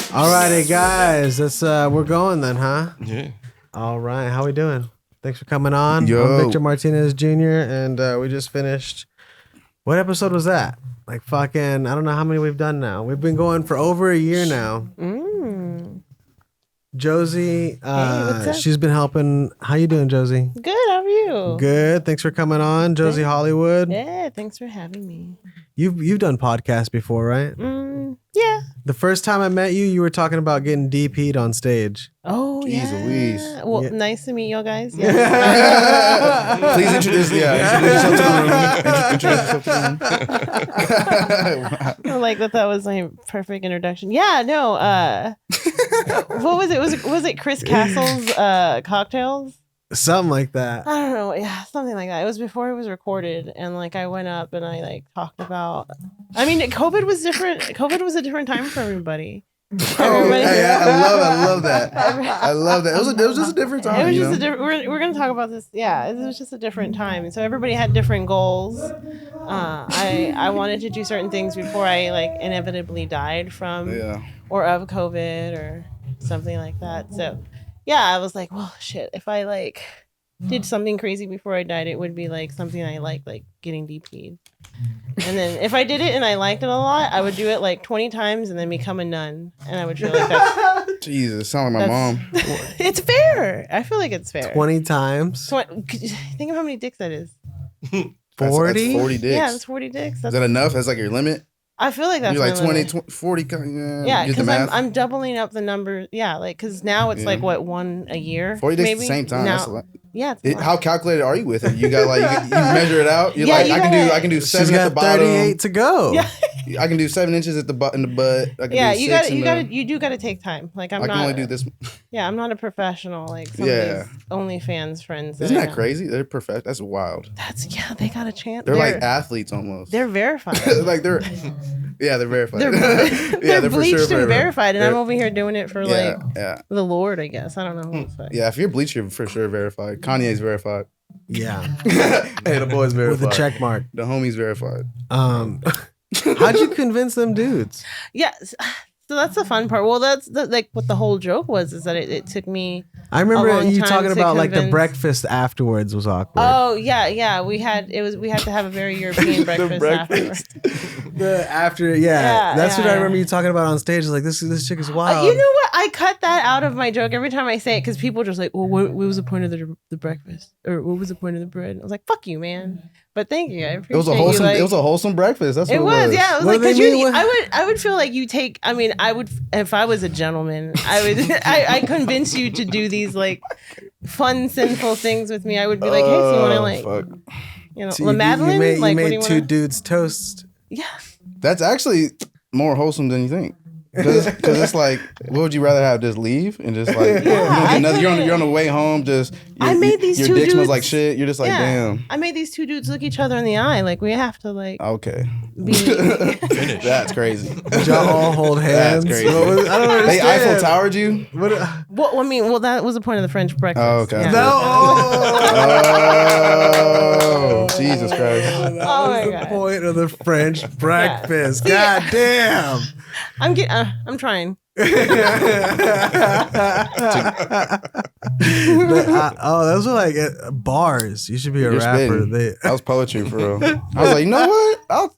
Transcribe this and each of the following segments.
Alrighty, guys. That's we're going then, huh? Yeah. All right. How we doing? Thanks for coming on. Yo. I'm Victor Martinez Jr. and we just finished. What episode was that? Like fucking, I don't know how many we've done now. We've been going for over a year now. Josie, what's up? she's been helping. How you doing, Josie? Good, how are you? Good. Thanks for coming on, Josie Hollywood. Yeah, thanks for having me. You've done podcasts before, right? Yeah. The first time I met you, you were talking about getting DP'd on stage. Oh, Jeez yeah. Louise. Well, Yeah. nice to meet y'all guys. Yeah. Please introduce yourself to the room. I like that was my perfect introduction. Yeah, no. What was it? Was it Chris Castle's cocktails? Something like that. I don't know. Yeah, something like that. It was before it was recorded, and like I went up and I like talked about. I mean, COVID was different. COVID was a different time for everybody. Oh, yeah, I love that. I love that. It was just a different time. It was just a different. We're gonna talk about this. Yeah, it was just a different time. So everybody had different goals. I wanted to do certain things before I like inevitably died from or of COVID or something like that. So yeah, I was like, well, shit. If I like did something crazy before I died, it would be like something I like getting DP'd. And then if I did it and I liked it a lot, I would do it like 20 times and then become a nun. And I would feel like that's... Jesus, sound like my mom. It's fair. I feel like it's fair. 20 times? Think of how many dicks that is. 40? That's 40 dicks. Yeah, that's 40 dicks. Is that enough? That's like your limit? I feel like that's You're like my 20, limit. 40. Yeah, get the because math. I'm doubling up the number. Yeah, like because now it's like what, one a year? 40 dicks maybe? at the same time. Now, That's a lot. yeah. It's a lot. How calculated are you with it? You got like you measure it out. You're Yeah, like you I gotta- can do She's 7 at got the bottom. 38 to go. Yeah. I can do 7 inches at the butt in the butt. I can Yeah, do you 6 you do gotta take time. Like I'm I not. can only do this. Yeah, I'm not a professional. Like some Yeah. of these OnlyFans friends. Isn't I that know. crazy? They're perfect. That's wild. They got a chance. They're like athletes almost. They're verified. like they're verified. They're they're for bleached sure and verified, and They're- I'm over here doing it for yeah, like yeah, the Lord, I guess. I don't know. What to say. yeah. If you're bleached, you're for sure verified. Kanye's verified. Yeah. Hey, the boy's verified. With a check mark. The homie's verified. How'd you convince them dudes? Yes. So that's the fun part. Well, that's like what the whole joke was, is that it took me. I remember long you time talking to about like the convince- breakfast afterwards was awkward. Oh yeah. We had to have a very European breakfast after. That's what I yeah. remember you talking about on stage. Like this chick is wild. You know what? I cut that out of my joke every time I say it because people are just like, well, what was the point of the breakfast, or what was the point of the bread? I was like, fuck you, man. But thank you. I appreciate It was a wholesome. You, like, it was a wholesome breakfast. That's what it was. Yeah, it was What like do they because mean? I would feel like you take. I mean, I would if I was a gentleman. I would. I convince you to do these like fun sinful things with me. I would be like, hey, so you want to like, fuck. you know, You La Madeline? made, Like, you what do made you two want? dudes toast. Yeah. That's actually more wholesome than you think. Because it's like, what would you rather have? Just leave and just like you're on the way home. Just I made these your two dick smells dudes- like shit. You're just like, damn. I made these two dudes look each other in the eye. Like we have to like Okay, be. Finish. that's crazy. Did y'all all hold hands? That's crazy. What was- I don't They understand. Eiffel Towered you? Well, I mean, that was the point of the French breakfast. Oh, okay. Yeah. No. Oh, Jesus Christ. Oh That my was the God. point of the French breakfast. Yeah. God damn. I'm trying. Those are like bars. You should be a You're rapper. spitting. That was poetry for real. I was like, you know what?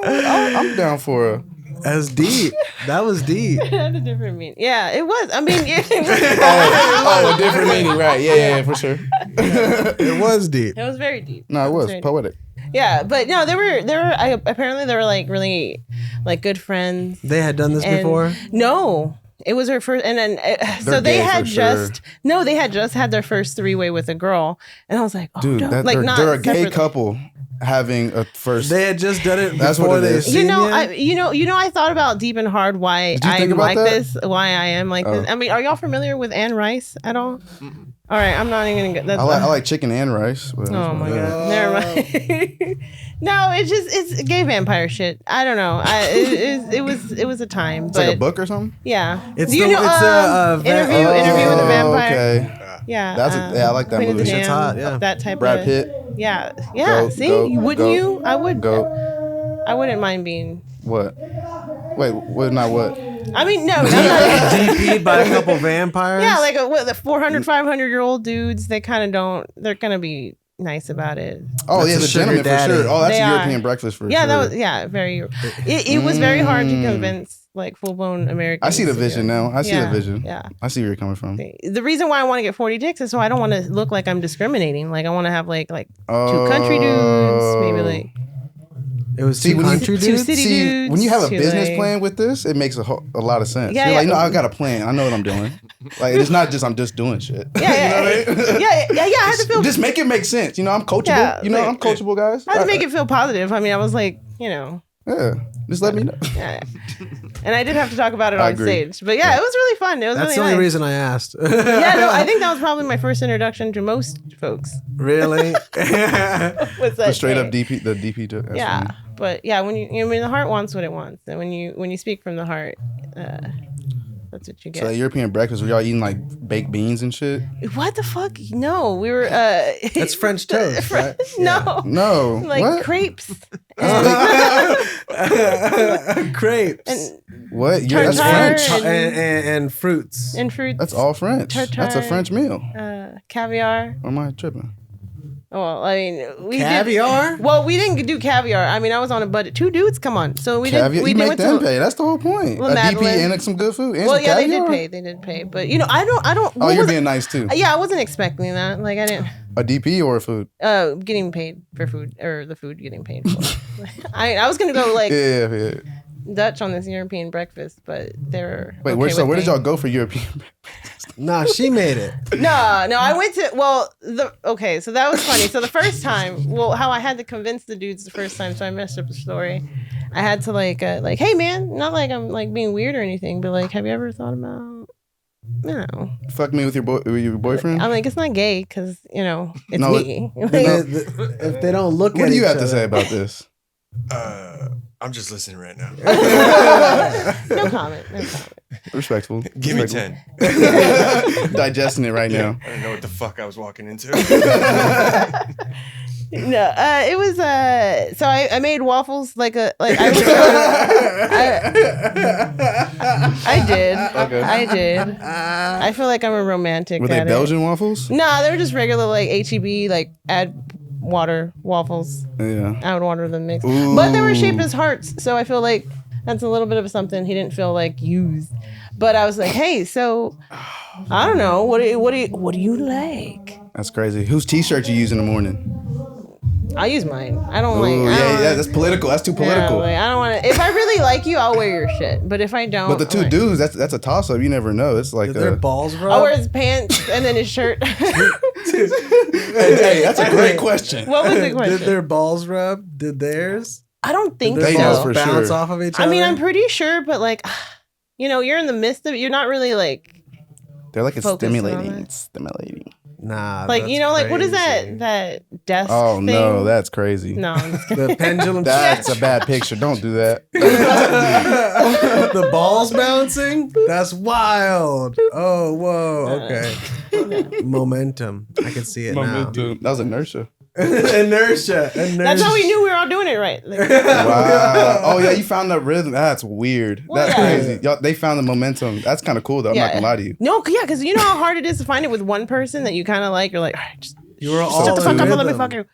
I'm down for a. That's deep. That was deep. It had a different meaning. Yeah, it was. I mean, it a different meaning, right? Yeah, for sure. It was deep. was very deep. No, it was very deep. poetic. Yeah, but no, they were. Apparently, they were like really, like good friends. They had done this And before? No, it was her first, and then so They're they gay had for sure. they had just had their first 3-way with a girl, and I was like, oh, Dude, don't, that, like they're a gay separately. couple having a first. They had just done it That's before what it they is. seen You know, I thought about deep and hard why Did you I think am about like that? this, why I am like this. Oh. I mean, are y'all familiar with Anne Rice at all? All right, I'm not even gonna go. I like chicken and rice. But Oh my god! Never mind. No, it's gay vampire shit. I don't know. It was a time. It's but like a book or something. Yeah. It's Do you the- know it's a interview with a vampire? Okay. Yeah. I like that Queen of the movie. Shit's Damned, hot, yeah. That type Brad of Pitt. Yeah. Yeah. Goat, See, goat, wouldn't goat, you? I would. Go. I wouldn't mind being. What? Wait, what? Not what? I mean, no. DP'd by a couple vampires. Yeah, like the 400, 500-year-old dudes. They kind of don't. They're gonna be nice about it. Oh, That's yeah, a the sugar gentleman daddy. for sure. Oh, that's They a are. European breakfast for sure. Yeah, that was very. It was very hard to convince like full blown Americans. I see the to vision go. now. I see the vision. Yeah. I see where you're coming from. The reason why I want to get 40 dicks is so I don't want to look like I'm discriminating. Like I want to have like 2 country dudes, maybe like. It was See, two when you- country two dudes. city See, dudes. when you have a to, business like- plan with this, it makes a lot of sense. Yeah, You're like, yeah. no, I got a plan. I know what I'm doing. Like, it's not just I'm just doing shit. Yeah, I had to feel. Just make it make sense. You know, I'm coachable. Yeah, I'm coachable, guys. I had to make it feel positive. I mean, I was like, Yeah, just let me know. yeah. And I did have to talk about it I on agree. stage. But yeah, it was really fun. It was That's really the only nice. reason I asked. Yeah, no, I think that was probably my first introduction to most folks. Really? Was The that straight up day. DP, the DP. That's Yeah, funny. but yeah, when I mean, the heart wants what it wants, and when you speak from the heart, that's what you get. So that European breakfast, were y'all eating like baked beans and shit? What the fuck? No, we were. That's French toast, right? No, No, like what? crepes. Crepes And What? Yeah, that's tartare French. and fruits. and fruits. That's all French. Tartare. That's a French meal. Caviar. Or am I tripping? Well, I mean, we Caviar? Did, well, we didn't do caviar. I mean, I was on a budget. 2 dudes, come on. So we Caviar. did. We You did make went them to. pay. That's the whole point. Well, A Madeline- DP and some good food. And Well, some yeah, they caviar? did pay. They did pay. But I don't. Oh, what you're was- being nice too. Yeah, I wasn't expecting that. Like I didn't. A DP or a food? Getting paid for food or the food getting paid for. I was gonna go like Yeah. Dutch on this European breakfast, but they're Wait, okay where with did me. y'all go for European? Nah, she made it. No, I went to so that was funny. So the first time, how I had to convince the dudes the first time, so I messed up the story. I had to like, hey man, not like I'm like being weird or anything, but like, have you ever thought about, Fuck me with your boyfriend? I'm like, it's not gay because it's No, me. If they don't look What at do you each have to other- say about this? I'm just listening right now. No comment. Respectful. Give me Respectful. 10. Digesting it right now. I don't know what the fuck I was walking into. No, it was so I made waffles I did. Okay. I did. I feel like I'm a romantic. Were they at Belgian waffles? No, they were just regular like HEB, like add water waffles. Yeah. I would water them mixed. Ooh. But they were shaped as hearts, so I feel like that's a little bit of something he didn't feel like used. But I was like, hey, so I don't know, what do you like? That's crazy. Whose t-shirt you use in the morning? I use mine. I don't Ooh, like. yeah, that's political. That's too political. Yeah, like, I don't want to. If I really like you, I'll wear your shit. But if I don't, But the two I'm like, dudes, that's a toss up. You never know. It's like Did their balls I'll wear rub? his pants and then his shirt. hey, that's a great question. What was the Did question? their balls rub? Did theirs? I don't think Did They their know balls so. for bounce sure. off of each I other? mean, I'm pretty sure, but like, you're in the midst of it. You're not really like They're like it's Focus on stimulating. it. It's stimulating. Nah. like that's like what is crazy. that desk Oh thing? no, that's crazy. No, I'm just kidding. The pendulum. That's a bad picture. Don't do that. The balls bouncing? That's wild. Oh, whoa. Okay. Momentum. I can see it now. That was inertia. Inertia. That's how we knew we were all doing it right. Like, Wow. Oh yeah, you found the rhythm. That's weird. Well, That's yeah. crazy. Y'all, they found the momentum. That's kind of cool though. I'm not gonna lie to you. No, yeah, because you know how hard it is to find it with one person that you kind of like. You're like, all right, just You were all shut the fuck in up and let me rhythm. fuck you.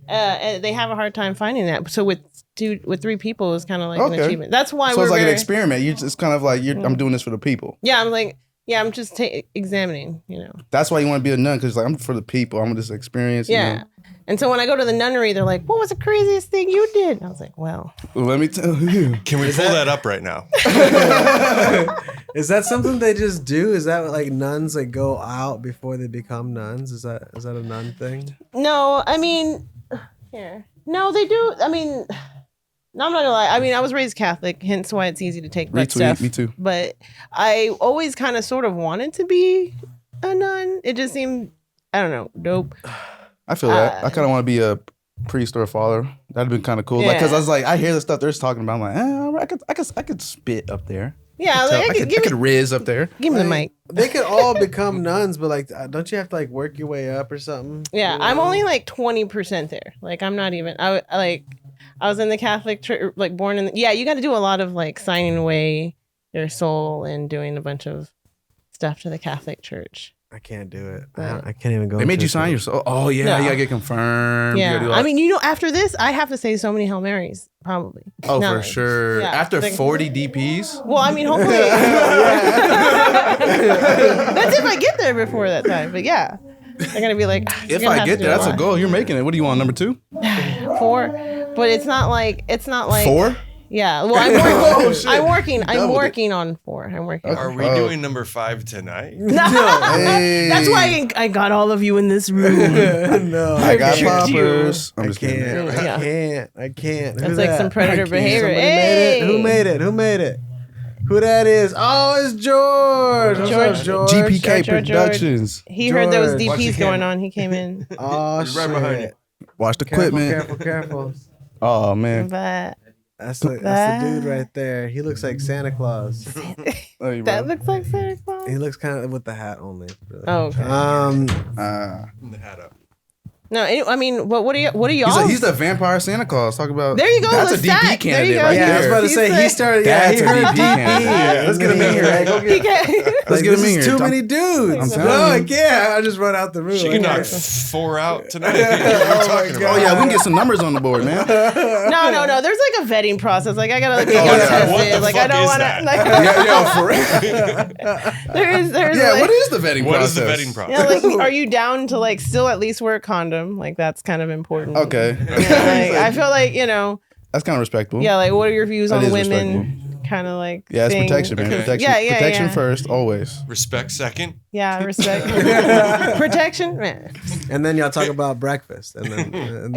And they have a hard time finding that. So with 3 people, it's kind of like an Okay. achievement. That's why So we're it's like very, an experiment. You just kind of like I'm doing this for the people. Yeah, I'm like, I'm just examining. That's why you want to be a nun because like I'm for the people. I'm gonna just experience. Yeah. You know. And so when I go to the nunnery, they're like, "What was the craziest thing you did?" And I was like, "Well, Well, let me tell you. Can we pull that up right now? Is that something they just do? Is that like nuns like go out before they become nuns? Is that a nun thing? no, I mean, here, no, they do. I mean, no, I'm not gonna lie. I mean, I was raised Catholic, hence why it's easy to take butt Retweet, stuff. me too. But I always kind of sort of wanted to be a nun. It just seemed, I don't know, dope. I feel that. I kind of want to be a priest or a father. That'd been kind of cool. Like, cause I was like, I hear the stuff they're talking about. I'm like, all right, I could spit up there. Yeah, like, I could riz up there. give me the Like, mic. They could all become nuns, but like, don't you have to like work your way up or something? Yeah, You know? I'm only like 20% there. Like, I'm not even. I was in the Catholic church, like born in. Yeah, you got to do a lot of like signing away their soul and doing a bunch of stuff to the Catholic Church. I can't do it. But- I can't even go. They made into you it. sign your soul. Oh yeah, No. you gotta get confirmed. You gotta do Yeah, all I mean, after this, I have to say so many Hail Marys, probably. oh No. for sure. Yeah. After Like- 40 DPs. Well, I mean, hopefully. That's if I get there before that time. But yeah, they're gonna be like, If I get there, that's a goal. You're making it. What do you want? Number 2? 4. But it's not like 4? Yeah. Well, Oh, shit. I'm working Doubled it. working on 4. I'm working. Are we Oh. doing number 5 tonight? Hey. That's why I got all of you in this room. No, I got tricked you. poppers. I'm I just kidding. can't. Yeah. I can't. That's Who like that? some predator I can't. behavior. Somebody Hey. made it. Who made it? Who that is? Oh, it's George. What's up, George? GPK George. Productions. He heard there was George. Watch DPs the going camera. on. He came in. Oh He's shit! right behind you. Watch the Careful, equipment. careful. Oh man. But That's the dude right there. He looks like Santa Claus. Oh, you that bro. looks like Santa Claus. He looks kind of with the hat only. Really. Oh, okay. The hat up. No, I mean, what are y'all? He's the vampire Santa Claus. Talk about. There you go, That's a Lestat. DP There you candidate go. right yeah, I was there. about to He's say the- he started. That's he a heard DP candidate. Let's get him in here. Right? Go get He can't. Let's get him in This here. is too many dudes. I'm No, telling I you. can't. I just run out the room. She I can knock can't. 4 out tonight. What are you talking Oh about? yeah, we can get some numbers on the board, man. No. There's like a vetting process. Like I gotta like get yeah. tested. What the Like fuck I don't is want that? to. Like Yeah, for real. there's Yeah, like, what is the vetting What process? is the vetting process? yeah, like are you down to like still at least wear a condom? Like that's kind of important. Okay, Yeah, like, I feel like that's kind of respectable. yeah. Like what are your views That on is women? Kind of like Yeah, it's thing. protection, man. Okay. Protection. Yeah, Protection first, always. Respect second. Yeah, respect. Protection, man. And then y'all talk about breakfast. And then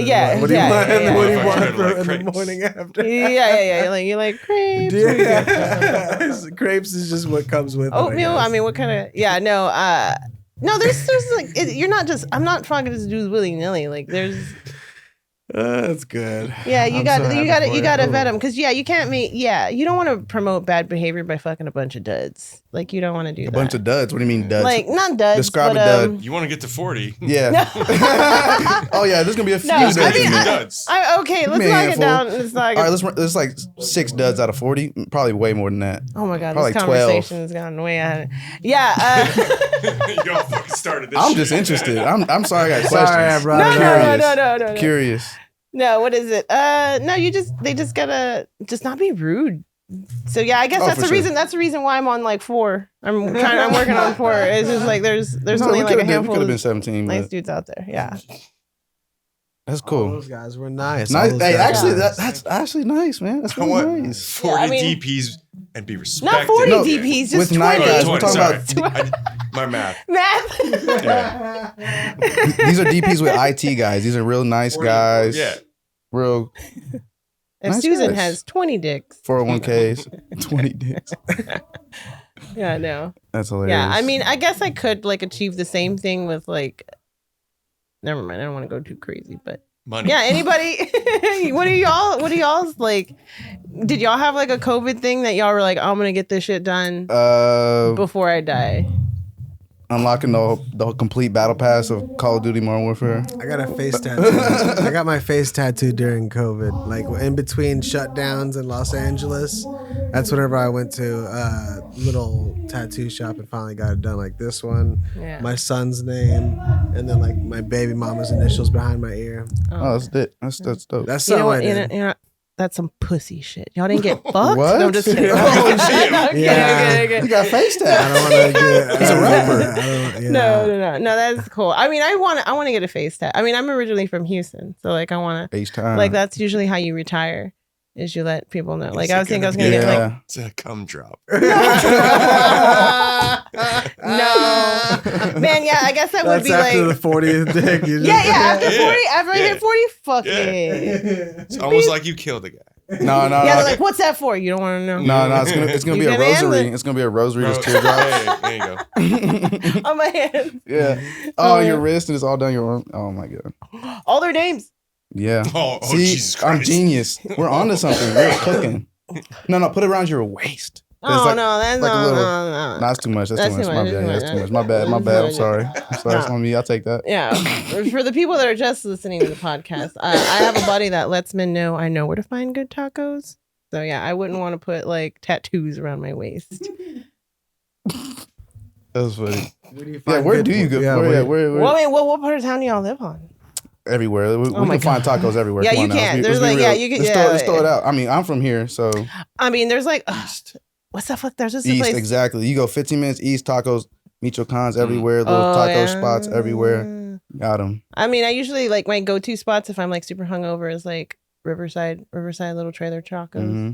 Yeah, what do you yeah, want? yeah, And then what do you yeah. want Like for in the crepes. morning after? Yeah. Like you like crepes. Yeah. Crepes is just what comes with it, Oatmeal. guess. I mean, what kind of? Yeah, no. No, there's like you're not just. I'm not fucking just do willy nilly. Like there's. That's good. Yeah, you I'm got so you happy got for you got to Ooh. vet them because you can't make you don't want to promote bad behavior by fucking a bunch of duds. Like you don't want to do A that. bunch of duds. What do you mean duds? like not duds. Describe but, a dud. You want to get to 40. Yeah. oh yeah, there's gonna be a few No, duds. I mean, Duds. okay, let's Man, knock it fool. down. Let's knock it. All right, let's like 6 duds out of 40. Probably way more than that. Oh my god, probably this 12. conversation has gone way out. Yeah. You all fucking started this I'm shit. just interested. I'm sorry. I got questions. Sorry, I brought No, it Curious. no. Curious. No, what is it? No, they just gotta just not be rude. So yeah, I guess Oh, that's for the sure. reason. That's the reason why I'm on like 4. I'm working on 4. It's just like there's So only we like a could handful have been of 17. nice But dudes out there. Yeah. that's All cool. those guys were nice. Nice. All those Hey, guys actually, were nice. that's actually nice, man. That's I really want nice. 40 Yeah, I mean- DPs and be respected. Not 40 No, DPs, just with 20. nine guys, we're 20, talking sorry. about My math. Math. Yeah. these are DPs with IT guys. These are real nice guys. Yeah. Real If Nice Susan guys. has 20 dicks. 401ks, 20 dicks. Yeah, no. That's hilarious. Yeah, I mean, I guess I could like achieve the same thing with like. Never mind. I don't want to go too crazy, but Money. yeah. Anybody? What are y'all's like? Did y'all have like a COVID thing that y'all were like, I'm gonna get this shit done before I die? Unlocking the complete battle pass of Call of Duty Modern Warfare. I got a face tattoo. I got my face tattooed during COVID, like in between shutdowns in Los Angeles. That's whenever I went to a little tattoo shop and finally got it done. Like this one, Yeah. my son's name, and then like my baby mama's initials behind my ear. Oh, that's it. That's dope. That's You know something what? I did. You know, that's some pussy shit. Y'all didn't get fucked. What? No, I'm just kidding. Oh, shit. I'm kidding, Yeah. I'm kidding. You got face I tat. don't want to get. He's a rapper. No, that's cool. I mean, I want to get a face tat. I mean, I'm originally from Houston, so like I want to Face time. like that's usually how you retire, is you let people know. Like I was thinking I was gonna get like Yeah. It's a cum drop. no, man. Yeah, I guess that would That's be after like the 40th dick. You just, yeah. After Yeah. 40, after I Yeah. hit 40, fuck Yeah. it. It's almost like you killed a guy. No. Yeah, they're like, what's that for? You don't want to know. No, it's gonna You be a can handle rosary. it. It's gonna be a rosary, just Hey, teardrops. there you go. On my hand, Yeah. Oh, Oh, yeah. your wrist and it's all down your arm. Oh my god. all their names. Yeah. Oh, See, Jesus I'm Christ. genius. We're onto something. We're cooking. No, put it around your waist. It's Oh like- no, that's like a no, little- no. No, that's too much. That's too much. My bad. That's That's too too much. much. My bad. My That's bad. too I'm sorry. I'm sorry. It's No. on me. I'll take that. Yeah, for the people that are just listening to the podcast, I have a buddy that lets men know I know where to find good tacos. So yeah, I wouldn't want to put like tattoos around my waist. That was funny. Where do you go? Yeah, where? Well, I mean, what part of town do y'all live on? Everywhere. We can find tacos everywhere. Yeah, Come you on now. can. Let's There's be like, real. yeah, you can. Let's throw it out. I mean, I'm from here, so. I mean, there's like, what's the fuck? There's just a East, place. exactly. You go 15 minutes east, tacos, Michoacans everywhere, little taco spots everywhere. Got them. I mean, I usually like my go-to spots if I'm like super hungover is like Riverside little trailer tacos. Mm-hmm.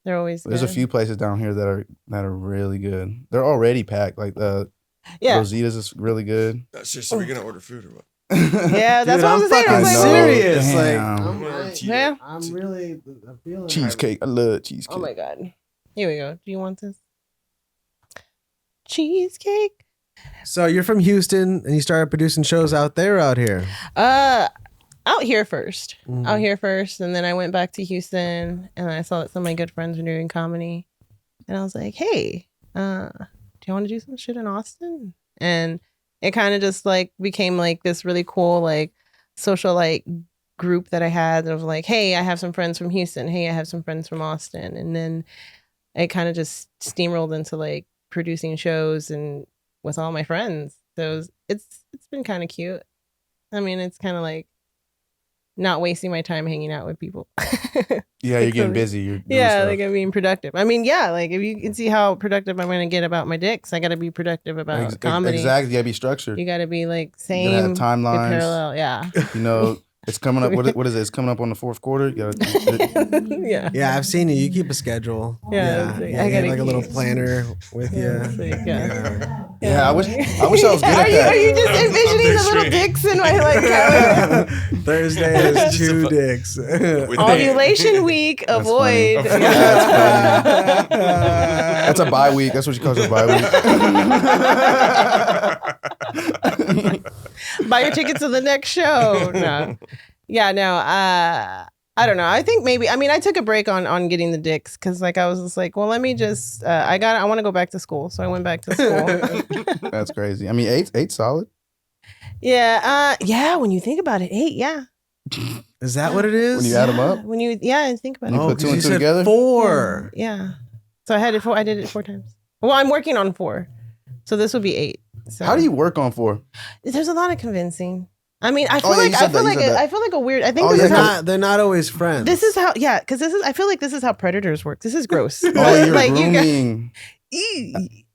They're always There's good. a few places down here that are really good. They're already packed. Like Rosita's is really good. Seriously, we're gonna order food or what? Yeah, that's Dude, what I was saying. I I'm was like, serious. Damn. yeah. I'm feeling Cheesecake. I love cheesecake. Oh my god. Here we go. Do you want this? Cheesecake? So you're from Houston and you started producing shows out there or out here? Out here first. Mhm. Out here first. And then I went back to Houston and I saw that some of my good friends were doing comedy. And I was like, hey, do you want to do some shit in Austin? And it kind of just like became like this really cool like social like group that I had of like, hey, I have some friends from Houston. Hey, I have some friends from Austin. And then it kind of just steamrolled into like producing shows and with all my friends. So it's been kind of cute. I mean, it's kind of like not wasting my time hanging out with people. Yeah, you're getting busy. You're doing yeah, stuff. like I'm being productive. I mean, yeah, like if you can see how productive I'm going to get about my dicks, I got to be productive about comedy. Exactly. You gotta be structured. You got to be like You same, gotta have timelines. parallel. Yeah. You know, it's coming up. What is it? It's coming up on the fourth quarter. You gotta, Yeah. Yeah, I've seen you. You keep a schedule. Yeah, it's like, you I have gotta like a little keep- planner with you. Yeah, it's like, yeah. I wish I was good at that. Are you just envisioning the little dicks in my like calendar? Thursday is two dicks. Ovulation week, That's avoid. funny. That's funny. That's a bye week. That's what you call it, a bye week. Buy your tickets to the next show. No. Yeah, no. I don't know. I think maybe. I mean, I took a break on getting the dicks because, like, I was just like, well, let me just. I want to go back to school, so I went back to school. That's crazy. I mean, eight solid. Yeah. Yeah. When you think about it, 8. Yeah. Is that what it is? When you add them up. When you think about When it. you put 2 and 2 said together? 4. Yeah. So I did it 4 times. Well, I'm working on 4, so this would be 8. So. How do you work on 4? There's a lot of convincing. I mean, I feel Oh, yeah, like you I said feel that, like you said I that. feel like a weird. I think Oh, this yeah, is how. They're not always friends. This is how. Yeah, because this is. I feel like this is how predators work. This is gross. Oh, you're like grooming.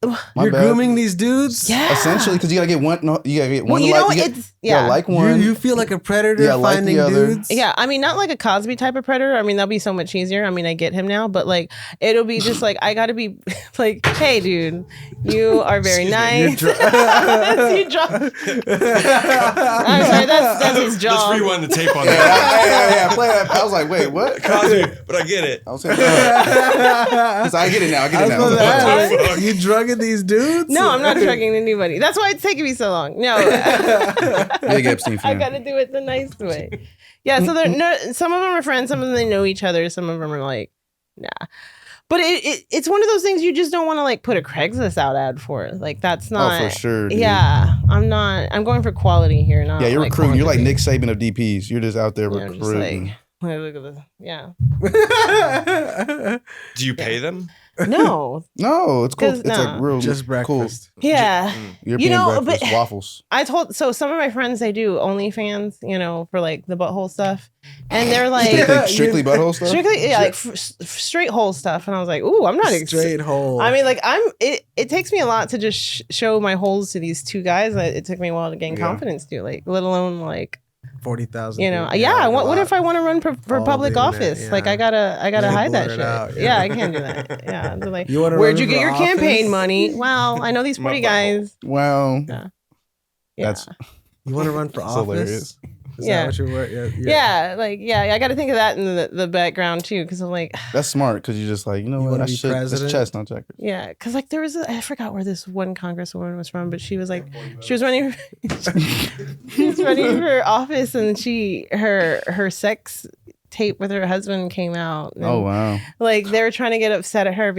My You're bad. grooming these dudes? Yeah. Essentially, because you gotta get one. No, you gotta get one. Well, you know, you it's gotta like one. You feel like a predator Yeah, like finding the other. dudes? Yeah, I mean, not like a Cosby type of predator. I mean, that'll be so much easier. I mean, I get him now, but like, it'll be just like, I gotta be like, hey, dude, you are very nice. You drop. I'm sorry, that's his job. Let's rewind the tape on that. yeah. Play that. I was like, wait, what? Cosby, but I get it. I was saying, I get it now. I get it now. Ask, you drugging these dudes? No, I'm not drugging anybody. That's why it's taking me so long. No, Big Epstein I fan. gotta do it the nice way. Yeah, so some of them are friends, some of them they know each other, some of them are like, nah. But it's one of those things you just don't want to like put a Craigslist ad for. Like that's not. Oh, for sure. Dude. Yeah, I'm not. I'm going for quality here. Not Yeah, you're like recruiting. You're like quantity. Nick Saban of DPs. You're just out there Yeah, I'm just recruiting. like, look at this. Yeah. Do you pay them? No. No, it's cool. 'Cause, It's no. like real Just breakfast. Yeah. European know, breakfast, but- waffles. I told some of my friends they do OnlyFans, for like the butthole stuff, and they're like Strictly butthole stuff. strictly like straight hole stuff, and I was like, ooh, I'm not Straight hole. I mean, like it takes me a lot to just show my holes to these 2 guys. It took me a while to gain confidence to, like, let alone like 40,000. yeah. What if I want to run for All public the internet, office? yeah. Like I gotta hide that blur shit. it out, yeah. yeah. I can't do that. Yeah, they're like, You wanna where'd run you get for your office? campaign money? Well, I know these My 40 butthole. guys. Well, Yeah. that's You want to run for That's office? hilarious. Is Yeah. that what you're working? Yeah, I got to think of that in the background too, because I'm like, that's smart because you're just like, you know You what? wanna I be should. It's president? chestnut checkers. yeah, because like there was I forgot where this one congresswoman was from, but she was like, she was running, she was running for office, and her sex tape with her husband came out. And, Oh wow! Like they were trying to get upset at her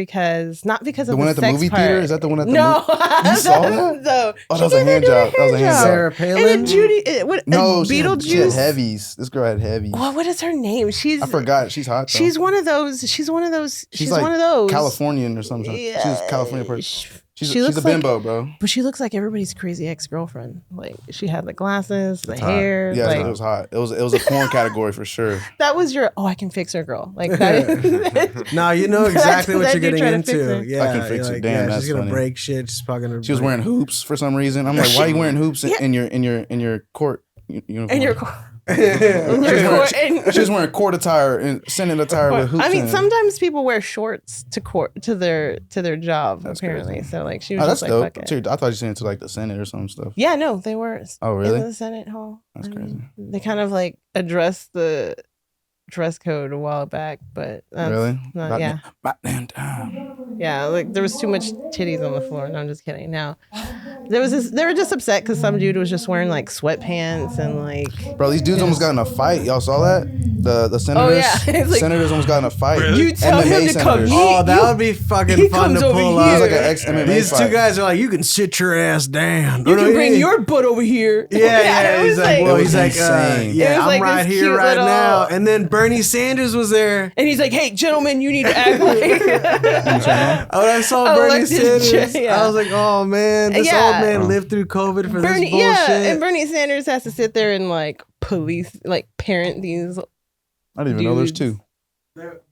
not because of The one the at the sex movie part. theater? Is that the one at the No, movie? You saw that? No. Oh, that was a hand job. That was a hand job. Sarah And Palin. then Judy, No, she had Beetlejuice. heavies. This girl had heavies. What is her name? I forgot. She's hot. Though. She's one of those. She's one of those. She's like one of those Californian or something. Yeah. She's a California person. She's She a looks bimbo, bro. But she looks like everybody's crazy ex-girlfriend. Like she had the glasses, the It's hot. hair. Yeah, like, it was hot. It was a porn category for sure. that was your. Oh, I can fix her, girl. Like that. No, you know exactly what That you're dude getting trying to fix her. into. Yeah, I can fix you're her. Damn, yeah, that's she's gonna funny. break shit. She's probably gonna. She was wearing hoops for some reason. I'm like, why are you wearing hoops in your court uniform? And your. She was wearing court attire and Senate attire with hoops. I mean, in it. sometimes people wear shorts to their job. That's apparently, crazy. so like she was Oh, just that's like, dope. fuck it. Dude, I thought you said into like the Senate or some stuff. Yeah, no, they were. Oh, really? In the Senate hall. That's crazy. They kind of like addressed the dress code a while back, but that's Really? not, yeah, About damn time. yeah. Like there was too much titties on the floor. No, I'm just kidding. Now there was this. They were just upset because some dude was just wearing like sweatpants and like. Bro, these dudes almost got in a fight. Y'all saw that? The senators. yeah. It's like- Senators almost got in a fight. You tell him MMA to come. senators. Oh, that would be fucking fun comes to over pull here. It was up. like an ex-MMA These fight. two guys are like, you can sit your ass down. You can bring your butt over here. Yeah. it He's was like, well, It he's was like, insane. It yeah, was I'm like right this here, cute right little- now. And then Bernie Sanders was there. And he's like, "Hey, gentlemen, you need to act like." When I saw Oh, Bernie like this Sanders, chick, yeah. I was like, oh man, this Yeah. old man lived through COVID for Bernie, this bullshit. yeah, and Bernie Sanders has to sit there and like parent these. I didn't even know there's Dudes. two.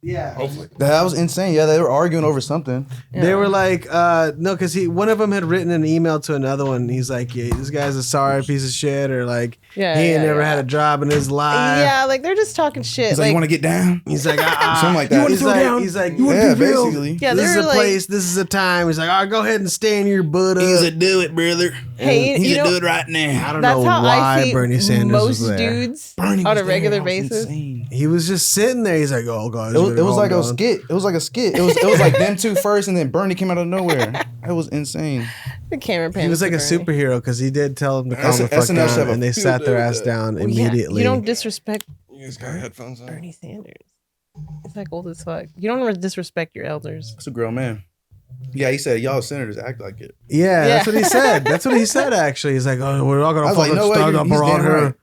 Yeah. That was insane. Yeah, they were arguing over something. They were like, no, because one of them had written an email to another one. And he's like, yeah, this guy's a sorry piece of shit, or like, Yeah, he ain't yeah, never yeah. had a job in his life. Yeah, like they're just talking shit. He's like, you want to get down? He's like, Something like that. He's like, he's like, you want Yeah, to be real? basically. Yeah, This is they a were like- place. This is a time. He's like, all right, go ahead and stand your butt up. do it, brother. Hey, you know, right now. I don't that's know how why I see Bernie Sanders most was there. dudes on a regular basis. He was just sitting there. He's like, oh, guys. It was like a skit. skit. It was like a skit. It was like them two first, and then Bernie came out of nowhere. It was insane. The camera pan. He was like a Bernie. superhero because he did tell them to calm the fuck SNL should have down, a and they feud sat their with ass that. down Well, yeah, immediately. you don't disrespect You guys got headphones on? Bernie Sanders. It's like old as fuck. You don't disrespect your elders. That's a grown man. Yeah, he said, y'all senators act like it. Yeah, that's Yeah. what he said. That's what he said. Actually, he's like, "Oh, we're not I gonna was like, fucking no way, stand up he's around damn here." right.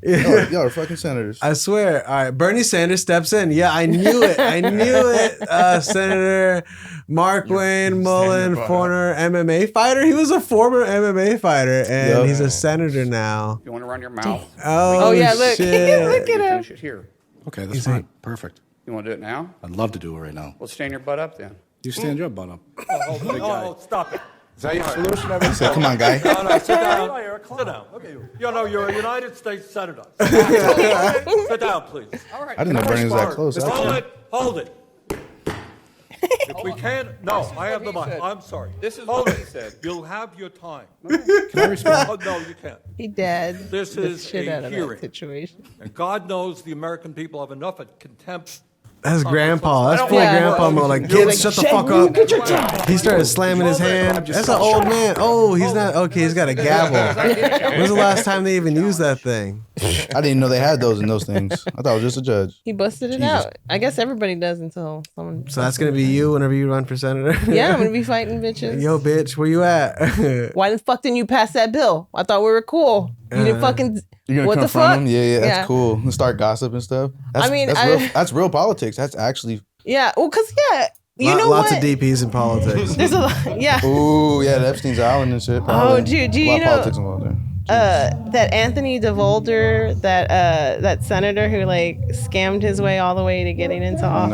Yeah. Y'all are fucking senators. I swear. All right, Bernie Sanders steps in. Yeah, I knew it. I knew it. Senator Mark Wayne Mullen, former MMA fighter. He was a former MMA fighter, and Yep. he's a senator now. You want to run your mouth? Oh, yeah, look. shit. Look at him. Finish it here. Okay, that's fine. Perfect. You want to do it now? I'd love to do it right now. Well, stand your butt up then. You stand your butt up. Oh, stop it. Is that your solution? He said, come on, guy. No, no, sit down. Sit down. You know, you're a United States Senator. Sit down, please. I didn't know Bernie was that close. Hold it. If we can't, no, I have the mic. I'm sorry. This is Hold what he it. said. You'll have your time. Can I respond? Oh, no, you can't. He dead. This the is shit a out of hearing. that situation. And God knows the American people have enough of contempt. That's grandpa. That's I don't full want- grandpa mode. Like, kids, shut the fuck up. He started slamming his hand. That's an old man. Oh, he's not. Okay, he's got a gavel. When's the last time they even used that thing? I didn't even know they had those in those things. I thought it was just a judge. He busted it Jesus. out. I guess everybody does until someone. So that's gonna be you whenever you run for senator. Yeah, I'm gonna be fighting bitches. Yo, bitch, where you at? Why the fuck didn't you pass that bill? I thought we were cool. You didn't fucking. You're gonna What the confront fuck? him? Yeah, that's Yeah. cool. And start gossip and stuff. That's, I mean, that's real politics. That's actually. Yeah, well, cause you know Lots what? of DPs in politics. There's a lot. Yeah. Ooh, yeah, the Epstein's Island and shit. Probably. Oh, dude, do A lot you of know? politics involved there. That Anthony DeVolder, that senator who like scammed his way all the way to getting into office.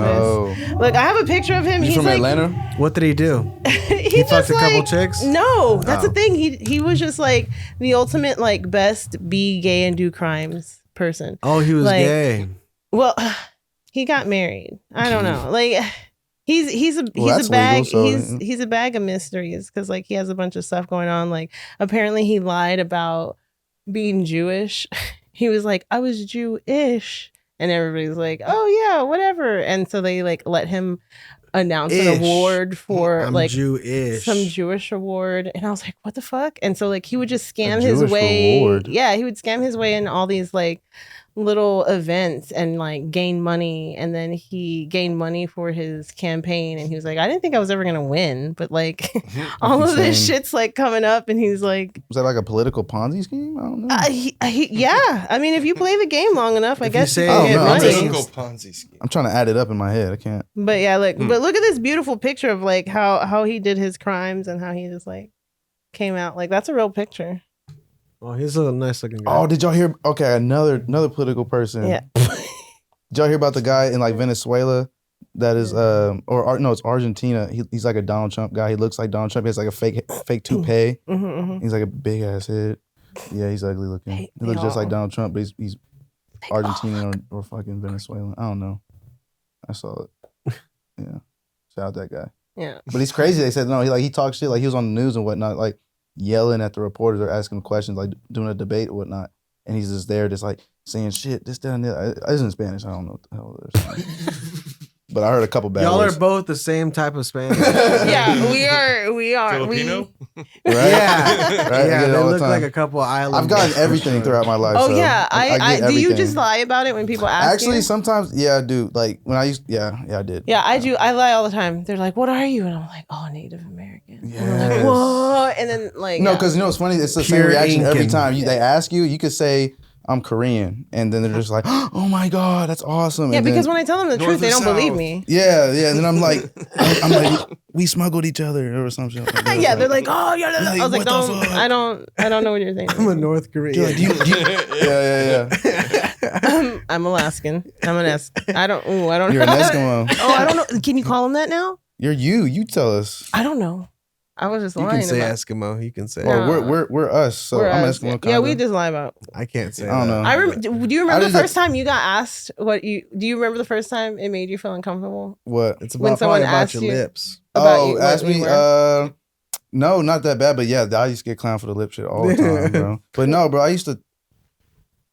No. Look, I have a picture of him. He's from like, Atlanta? What did he do? he fucked just, a couple like- chicks? No, that's Oh. the thing. He was just like the ultimate like best be gay and do crimes person. Oh, he was Like, gay. Well, he got married. I don't know. Like he's a that's bag legal, so- he's a bag of mysteries because like he has a bunch of stuff going on. Like apparently he lied about being Jewish. He was like, I was Jewish, and everybody's like, oh yeah, whatever. And so they like let him announce Ish. an award for I'm like Jewish. some Jewish award, and I was like, what the fuck? And so like he would just scam A his Jewish way. reward. Yeah, he would scam his way in all these like little events and like gain money, and then he gained money for his campaign, and he was like, I didn't think I was ever gonna win, but like all of this shit's like coming up, and he's like, was that like a political Ponzi scheme? I don't know. Yeah, I mean, if you play the game long enough, I guess you say- can get Oh, no, money. Political Ponzi scheme. I'm trying to add it up in my head. I can't. But yeah, like, but look at this beautiful picture of like how he did his crimes and how he just like came out. Like that's a real picture. Oh, he's a nice looking guy. Oh, did y'all hear? Okay, another political person. Yeah. Did y'all hear about the guy in like Venezuela that is no, it's Argentina. He's like a Donald Trump guy. He looks like Donald Trump. He has like a fake toupee. He's like a big ass head. Yeah, he's ugly looking. He looks just like Donald Trump, but he's Argentinian or fucking Venezuelan. I don't know. I saw it. Yeah. Shout out that guy. Yeah. But he's crazy. They said no, he talked shit, like he was on the news and whatnot, like yelling at the reporters or asking questions, like doing a debate or whatnot. And he's just there, just like saying shit, this, that, and that. It's in Spanish. I don't know what the hell they're saying. But I heard a couple bad Y'all words. are both the same type of Spanish. Yeah, we are. Filipino? Right? Yeah, Right? I yeah. get it They all the look time. like a couple islands. I've gotten everything throughout my life. Oh so yeah, I get do you everything. just lie about it when people ask Actually, you? sometimes, yeah, I do. Like when I used, yeah, I did. Yeah, I do. I lie all the time. They're like, "What are you?" And I'm like, "Oh, Native American." And I'm like, Yes. "What?" And then like, No, yeah. because you know what's funny? It's the same Pure reaction every Incan. time. They ask you, you could say, I'm Korean. And then they're just like, oh my God, that's awesome. yeah, And because then, when I tell them the truth, they don't believe me. yeah. And then I'm like, I'm like, we smuggled each other or some shit. Like that. Yeah, they're like, "Oh, yeah." Like, I was like, what the "Don't." fuck? I don't know what you're saying. I'm a North Korean. You're like, yeah. I'm Alaskan. I'm an I don't know. You're an Eskimo. Oh, I don't know. Can you call them that now? You're you. You tell us. I don't know. I was just You lying can say about. Eskimo. You can say. Or we're us. So We're I'm us. Eskimo. Yeah, we kinda. just lie about. I can't say. I don't that. know. I remember. Do you remember the just- first time you got asked what you? Do you remember the first time it made you feel uncomfortable? What? It's When about someone probably about asks your you- lips. About you, what ask you me. were? No, not that bad. But yeah, I used to get clowned for the lip shit all the time, bro. But no, bro, I used to.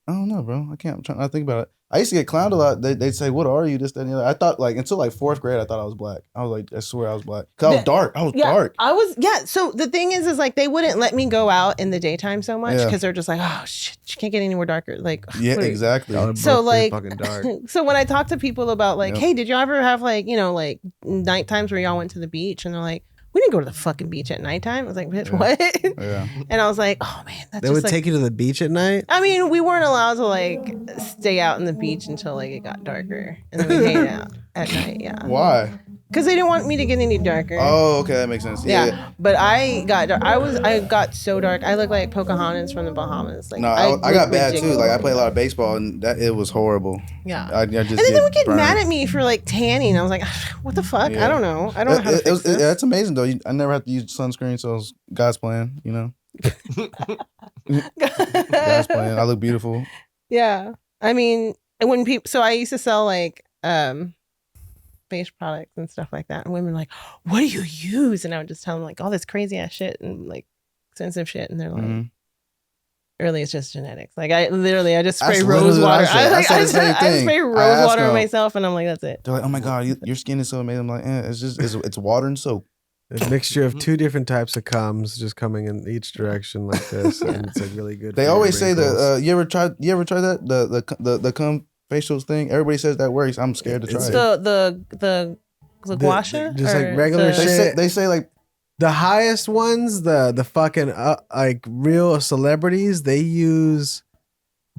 I don't know, bro. I can't. I'm trying to think about it. I used to get clowned a lot. They'd say, "What are you?" This, that, and the other. I thought like until like fourth grade, I thought I was black. I was like, I swear I was black. Cause I was dark. I was dark. I was. Yeah. So the thing is like they wouldn't let me go out in the daytime so much Yeah. because they're just like, "Oh shit, she can't get any more darker." Like, Yeah, what are you- exactly. Y'all are So both pretty like, fucking dark. so when I talk to people about like, Yep. hey, did y'all ever have like, like night times where y'all went to the beach and they're like, we didn't go to the fucking beach at nighttime. I was like, bitch, what? Yeah. And I was like, oh man, that's They just would like, take you to the beach at night. I mean, we weren't allowed to like stay out in the beach until like it got darker, and then we hang out at night. Yeah, Why? because they didn't want me to get any darker. Oh, okay, that makes sense. Yeah, but I got so dark. I look like Pocahontas from the Bahamas. Like No, I look got bad too. ridiculous. Like I play a lot of baseball, and it was horrible. Yeah. I just And then they would get burned. mad at me for like tanning. I was like, what the fuck? Yeah. I don't know. I don't know how to fix this. It's amazing though. I never have to use sunscreen, so it's God's plan. You know, God's plan. I look beautiful. Yeah. I mean, and when people, so I used to sell like face products and stuff like that. And women were like, what do you use? And I would just tell them like all this crazy ass shit and like expensive shit. And they're like, Mhm. really, it's just genetics. Like I just spray That's rose literally what I water. said. I said the same I thing. spray I rose asked water on them. myself and I'm like, that's it. They're like, "Oh my God, your skin is so amazing." I'm like, it's just it's water and soap. A mixture of two different types of cums just coming in each direction like this, and it's like really good. They for your always say wrinkles. that. You ever tried that the cum facials thing? Everybody says that works. I'm scared to try It's it. The gua sha? just like Or regular the- shit. They say like The highest ones, the fucking like real celebrities, they use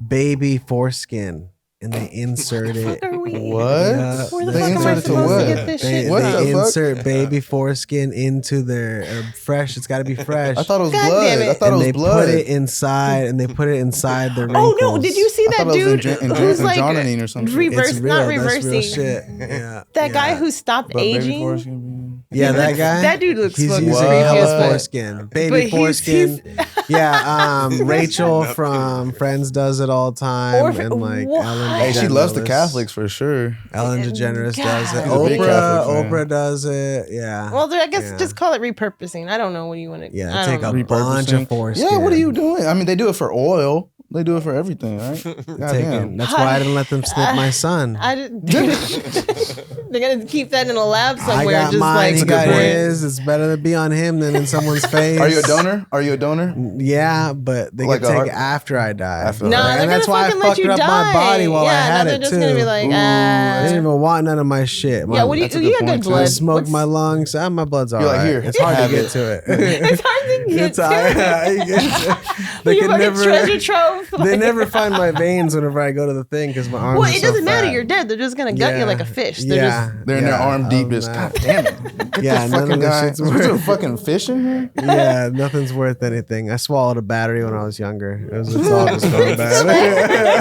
baby foreskin and they insert it. Fuck are we? what? Yeah. Where the They fuck am I insert it to supposed what? to get this They, shit What they the from? fuck? insert baby foreskin into their fresh. It's got to be fresh. I thought it was God blood. damn it. I thought and it was they blood. put it inside, and they put it inside the Oh wrinkles. no! Did you see I that thought it was dude who's like adrenaline or something. reverse, It's real. not That's reversing? real shit. Yeah. That guy Yeah. who stopped But baby aging. foreskin, Yeah, that guy. That dude looks He's fucking using creepy as hella fuck. foreskin, But baby he's- foreskin. Yeah, Rachel from Friends does it all the time, Or- and like what? Ellen. Hey, she loves the DeGeneres. Catholics for sure. Ellen DeGeneres does it. She's a big Catholic fan. Oprah does it. Yeah. Well, I guess Yeah. just call it repurposing. I don't know what you want to. Yeah, I take don't a know. bunch of foreskin. Yeah, what are you doing? I mean, they do it for oil. They do it for everything, right? Taken. Goddamn. That's why I didn't let them snip my son. I didn't. They're gonna keep that in a lab I somewhere. got Just mine. like He got his. It's better to be on him than in someone's face. Are you a donor? Are you a donor? Yeah, but they Like can a take heart- it after I die. After- No, Right. they're And that's gonna why I fucking let fucked you up die. my body while I had they're it just too. gonna be like, I didn't even want none of my shit. yeah. What do you? That's a You good got point, good too. I blood. smoked my lungs. My blood's all You're right. like, here, It's hard to have get it. to it. It's hard to get It's hard. They You can fucking never. treasure trove. They like- never find my veins whenever I go to the thing because my arms. Well, are it so doesn't matter. fat. You're dead. They're just gonna gut you like a fish. They're They're in their arm deep. other Just than God that- damn it. Get Yeah, this none fucking of this guy. shit's Is there worth. fucking fish in here? Yeah, nothing's worth anything. I swallowed a battery when I was younger. It's all just going bad.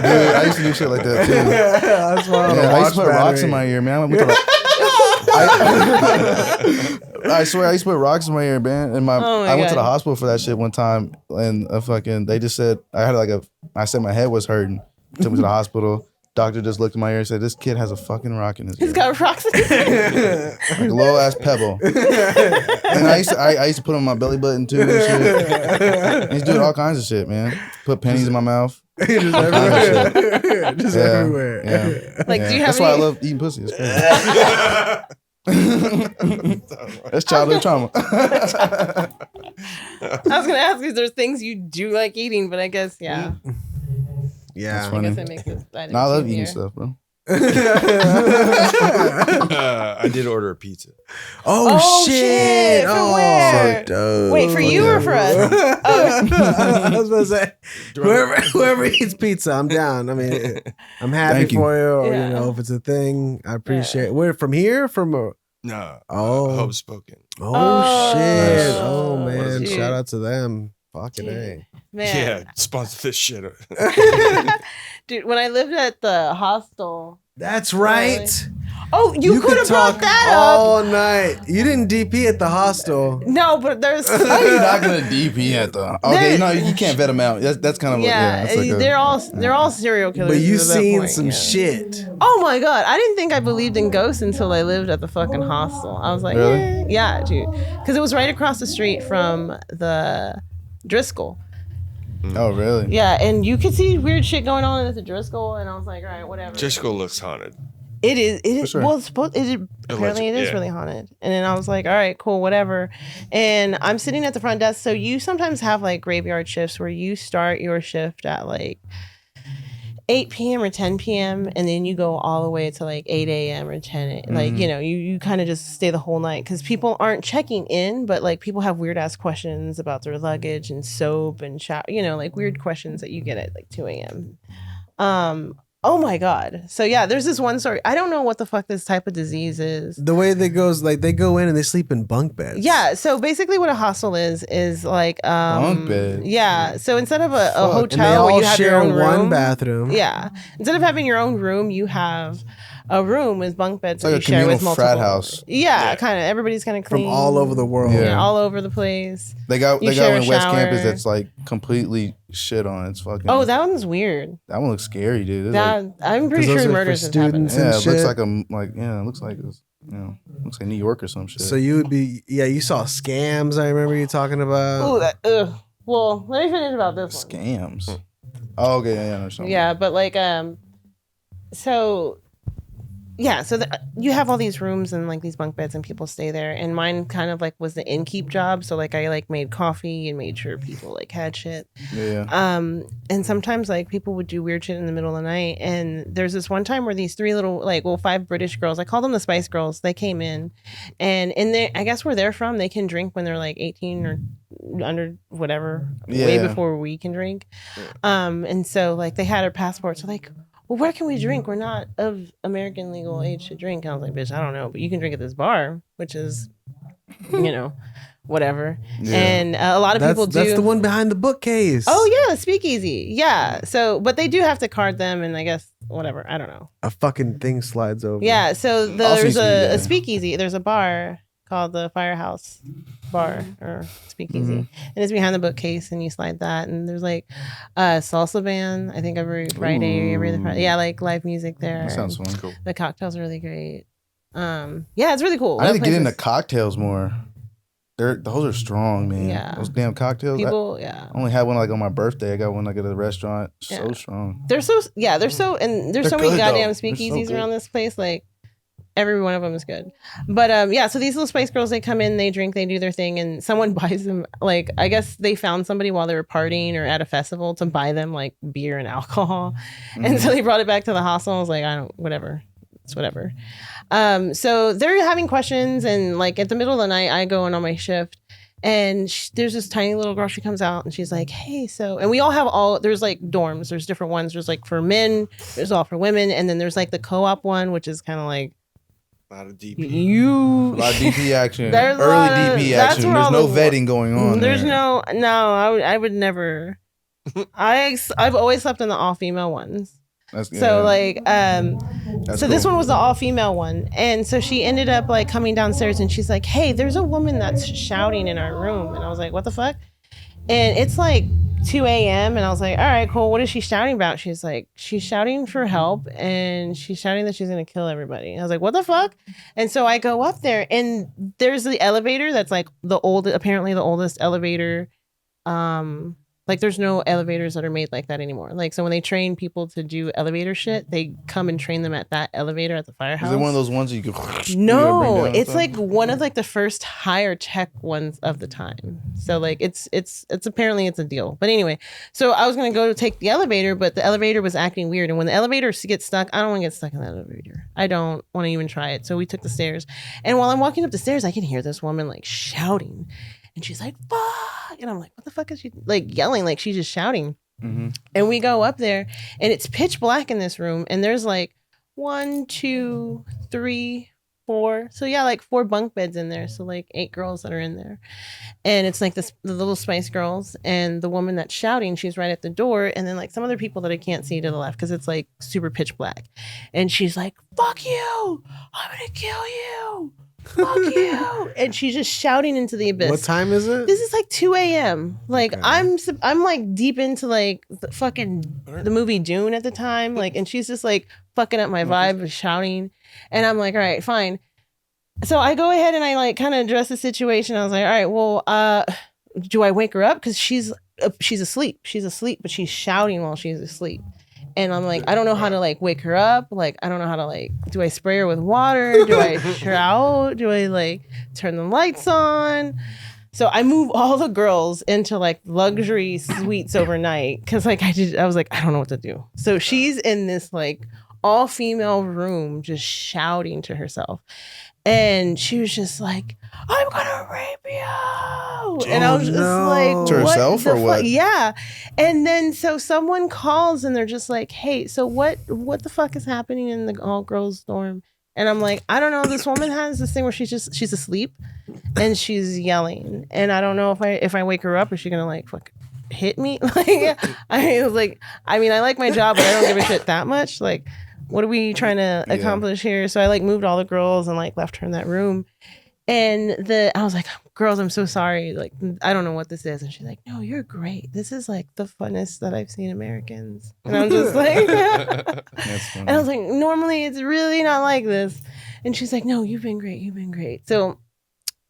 Dude, I used to do shit like that too. I swallowed Yeah, a I used to watch put rocks in battery. my ear, man. I went to I swear I used to put rocks in my ear, man. And Oh my I went to the God. hospital for that shit one time, and they just said I said my head was hurting. Took me to the hospital. Doctor just looked in my ear and said, "This kid has a fucking rock in his ear, He's got rocks in his ear. like a little ass pebble." And I used to put on my belly button too and shit. And he's doing all kinds of shit, man. Put pennies in my mouth. Just everywhere. Just Yeah, everywhere. yeah. Like, Yeah. do you have That's why I any? love eating pussy. It's crazy. That's childhood trauma. I was gonna ask if there's things you do like eating, but I guess yeah. Yeah. That's I funny. guess that makes it. No, I love eating stuff, bro. I did order a pizza. Oh, Oh, shit. shit. For Oh, where? dope. Wait, for you or for us? Oh. I was gonna say, whoever eats pizza, I'm down. I mean, I'm happy Thank you. for you. Or, Yeah. you know, if it's a thing, I appreciate it. Where from here? From No. Oh. Hope spoken. oh, Oh. shit. Nice. Oh What is man, it shout called? out to them. Fucking A. Man. Yeah, sponsor this shit. Dude, when I lived at the hostel. That's right. Oh, you could have brought that up. all night. You didn't DP at the hostel. No, but there's. How are you not gonna DP at the? Okay, no, you can't vet them out. That's kind of Yeah, that's like a, they're all serial killers. But you at that seen point, some yeah. shit. Oh my god, I didn't think I believed in ghosts until I lived at the fucking hostel. I was like, Really? yeah, dude, because it was right across the street from the Driscoll. Oh really? Yeah, and you could see weird shit going on at the Driscoll, and I was like, all right, whatever. Driscoll looks haunted. It is. It is. sure. Well, apparently it is yeah. really haunted. And then I was like, all right, cool, whatever. And I'm sitting at the front desk. So you sometimes have like graveyard shifts where you start your shift at like 8 p.m. or 10 p.m. and then you go all the way to like 8 a.m. or 10 a.m. Like, you know, you kind of just stay the whole night because people aren't checking in, but like people have weird ass questions about their luggage and soap and shower, you know, like weird questions that you get at like 2 a.m. Oh my God. So yeah, there's this one story. I don't know what the fuck this type of disease is. The way they goes, like they go in and they sleep in bunk beds. Yeah. So basically what a hostel is like Bunk bed. Yeah. So instead of a And they hotel where all you have share your own room. one bathroom. Yeah. Instead of having your own room, you have a room with bunk beds It's like that a you share with communal multiple. frat house. Yeah, kind of. Everybody's kind of From clean. all over the world. Yeah. all over the place. They got You one share a in West shower. Campus that's like completely shit on. It's fucking. Oh, that one's weird. that one looks scary, dude. It's That like, I'm pretty 'Cause those sure are for murders have happened. students. yeah, and it looks shit. like it looks like it's, looks like New York or some shit. So you would be, yeah, you saw scams. I remember you talking about. Ooh, well, let me finish about this one. Scams. Oh, okay, yeah, I know something. Yeah, but like, so yeah, so you have all these rooms and like these bunk beds and people stay there. And mine kind of like was the innkeep job. So like I like made coffee and made sure people like had shit. Yeah. And sometimes like people would do weird shit in the middle of the night. And there's this one time where these 5 British girls, I call them the Spice Girls, they came in and I guess where they're from, they can drink when they're like 18 or under whatever, way Yeah. before we can drink. And so like they had our passports. So like, well, where can we drink? We're not of American legal age to drink. And I was like, bitch, I don't know, but you can drink at this bar, which is, you know, whatever. Yeah. And a lot of people do. That's the one behind the bookcase. Oh yeah, speakeasy. Yeah. So, but they do have to card them, and I guess whatever. I don't know. A fucking thing slides over. Yeah. So I'll there's see a yeah. speakeasy. There's a bar called the Firehouse Bar or Speakeasy, Mm-hmm. and it's behind the bookcase, and you slide that, and there's like a salsa band. I think every Friday, every other Friday. Yeah, like live music there. That sounds and fun. Cool. The cocktails are really great. Yeah, it's really cool. I need That to get place into is- cocktails more. those are strong, man. Yeah. Those damn cocktails. People, I only had one like on my birthday. I got one like at a restaurant. So strong. They're so and there's They're so many good, goddamn though. They're so speakeasies good. around this place. Like every one of them is good. But yeah, so these little Spice Girls, they come in, they drink, they do their thing, and someone buys them. Like I guess they found somebody while they were partying or at a festival to buy them like beer and alcohol, and so they brought it back to the hostel. I was like, whatever. It's whatever. So they're having questions, and like at the middle of the night, I go in on my shift, and there's this tiny little girl. She comes out, and she's like, "Hey, so," and we all have there's like dorms. There's different ones. There's like for men. There's all for women, and then there's like the co-op one, which is kind of like A lot of DP. A lot of DP action. There's a Early lot of- DP that's action. where There's all no the- vetting going on. There's there. I would never. I've always slept in the all female ones. So like so this one was the all female one, and so she ended up like coming downstairs, and she's like, "Hey, there's a woman that's shouting in our room," and I was like, "What the fuck?" And it's like 2 a.m. and I was like, "All right, cool. What is she shouting about?" She's like, "She's shouting for help, and she's shouting that she's gonna kill everybody." And I was like, "What the fuck?" And so I go up there, and there's the elevator that's like apparently the oldest elevator. Like there's no elevators that are made like that anymore. Like so when they train people to do elevator shit, they come and train them at that elevator at the firehouse. Is it one of those ones you can? No, it's like one of like the first higher tech ones of the time. So like it's apparently it's a deal. But anyway, so I was gonna go take the elevator, but the elevator was acting weird. And when the elevator gets stuck, I don't want to get stuck in the elevator. I don't want to even try it. So we took the stairs, and while I'm walking up the stairs, I can hear this woman like shouting. And she's like, fuck. And I'm like, what the fuck is she like yelling? Like she's just shouting. Mm-hmm. And we go up there, and it's pitch black in this room. And there's like 1, 2, 3, 4. So yeah, like 4 bunk beds in there. So like 8 girls that are in there. And it's like the little Spice Girls, and the woman that's shouting, she's right at the door. And then like some other people that I can't see to the left because it's like super pitch black. And she's like, fuck you. I'm going to kill you. Fuck you. And she's just shouting into the abyss. What time is it? This is like 2 a.m. Like Okay. I'm like deep into like the movie Dune at the time. Like, and she's just like fucking up my vibe with shouting. And I'm like, all right, fine. So I go ahead and I like kind of address the situation. I was like, all right, well, do I wake her up? Because she's asleep. She's asleep, but she's shouting while she's asleep. And I'm like, I don't know how to like wake her up. Like, I don't know how to like, do I spray her with water? Do I shout? Do I like turn the lights on? So I move all the girls into like luxury suites overnight. Cause like I was like, I don't know what to do. So she's in this like all female room just shouting to herself. And she was just like, I'm gonna rape you. And I was just like, To herself or what? Yeah. And then so someone calls and they're just like, hey, so what the fuck is happening in the all girls dorm? And I'm like, I don't know. This woman has this thing where she's asleep and she's yelling. And I don't know if I wake her up, is she gonna like fuck hit me? Like I was like, I mean, I like my job, but I don't give a shit that much. Like, what are we trying to accomplish here? So I like moved all the girls and like left her in that room. And I was like, girls, I'm so sorry. Like, I don't know what this is. And she's like, no, you're great. This is like the funnest that I've seen Americans. And I'm just like, and I was like, normally it's really not like this. And she's like, no, you've been great. You've been great. So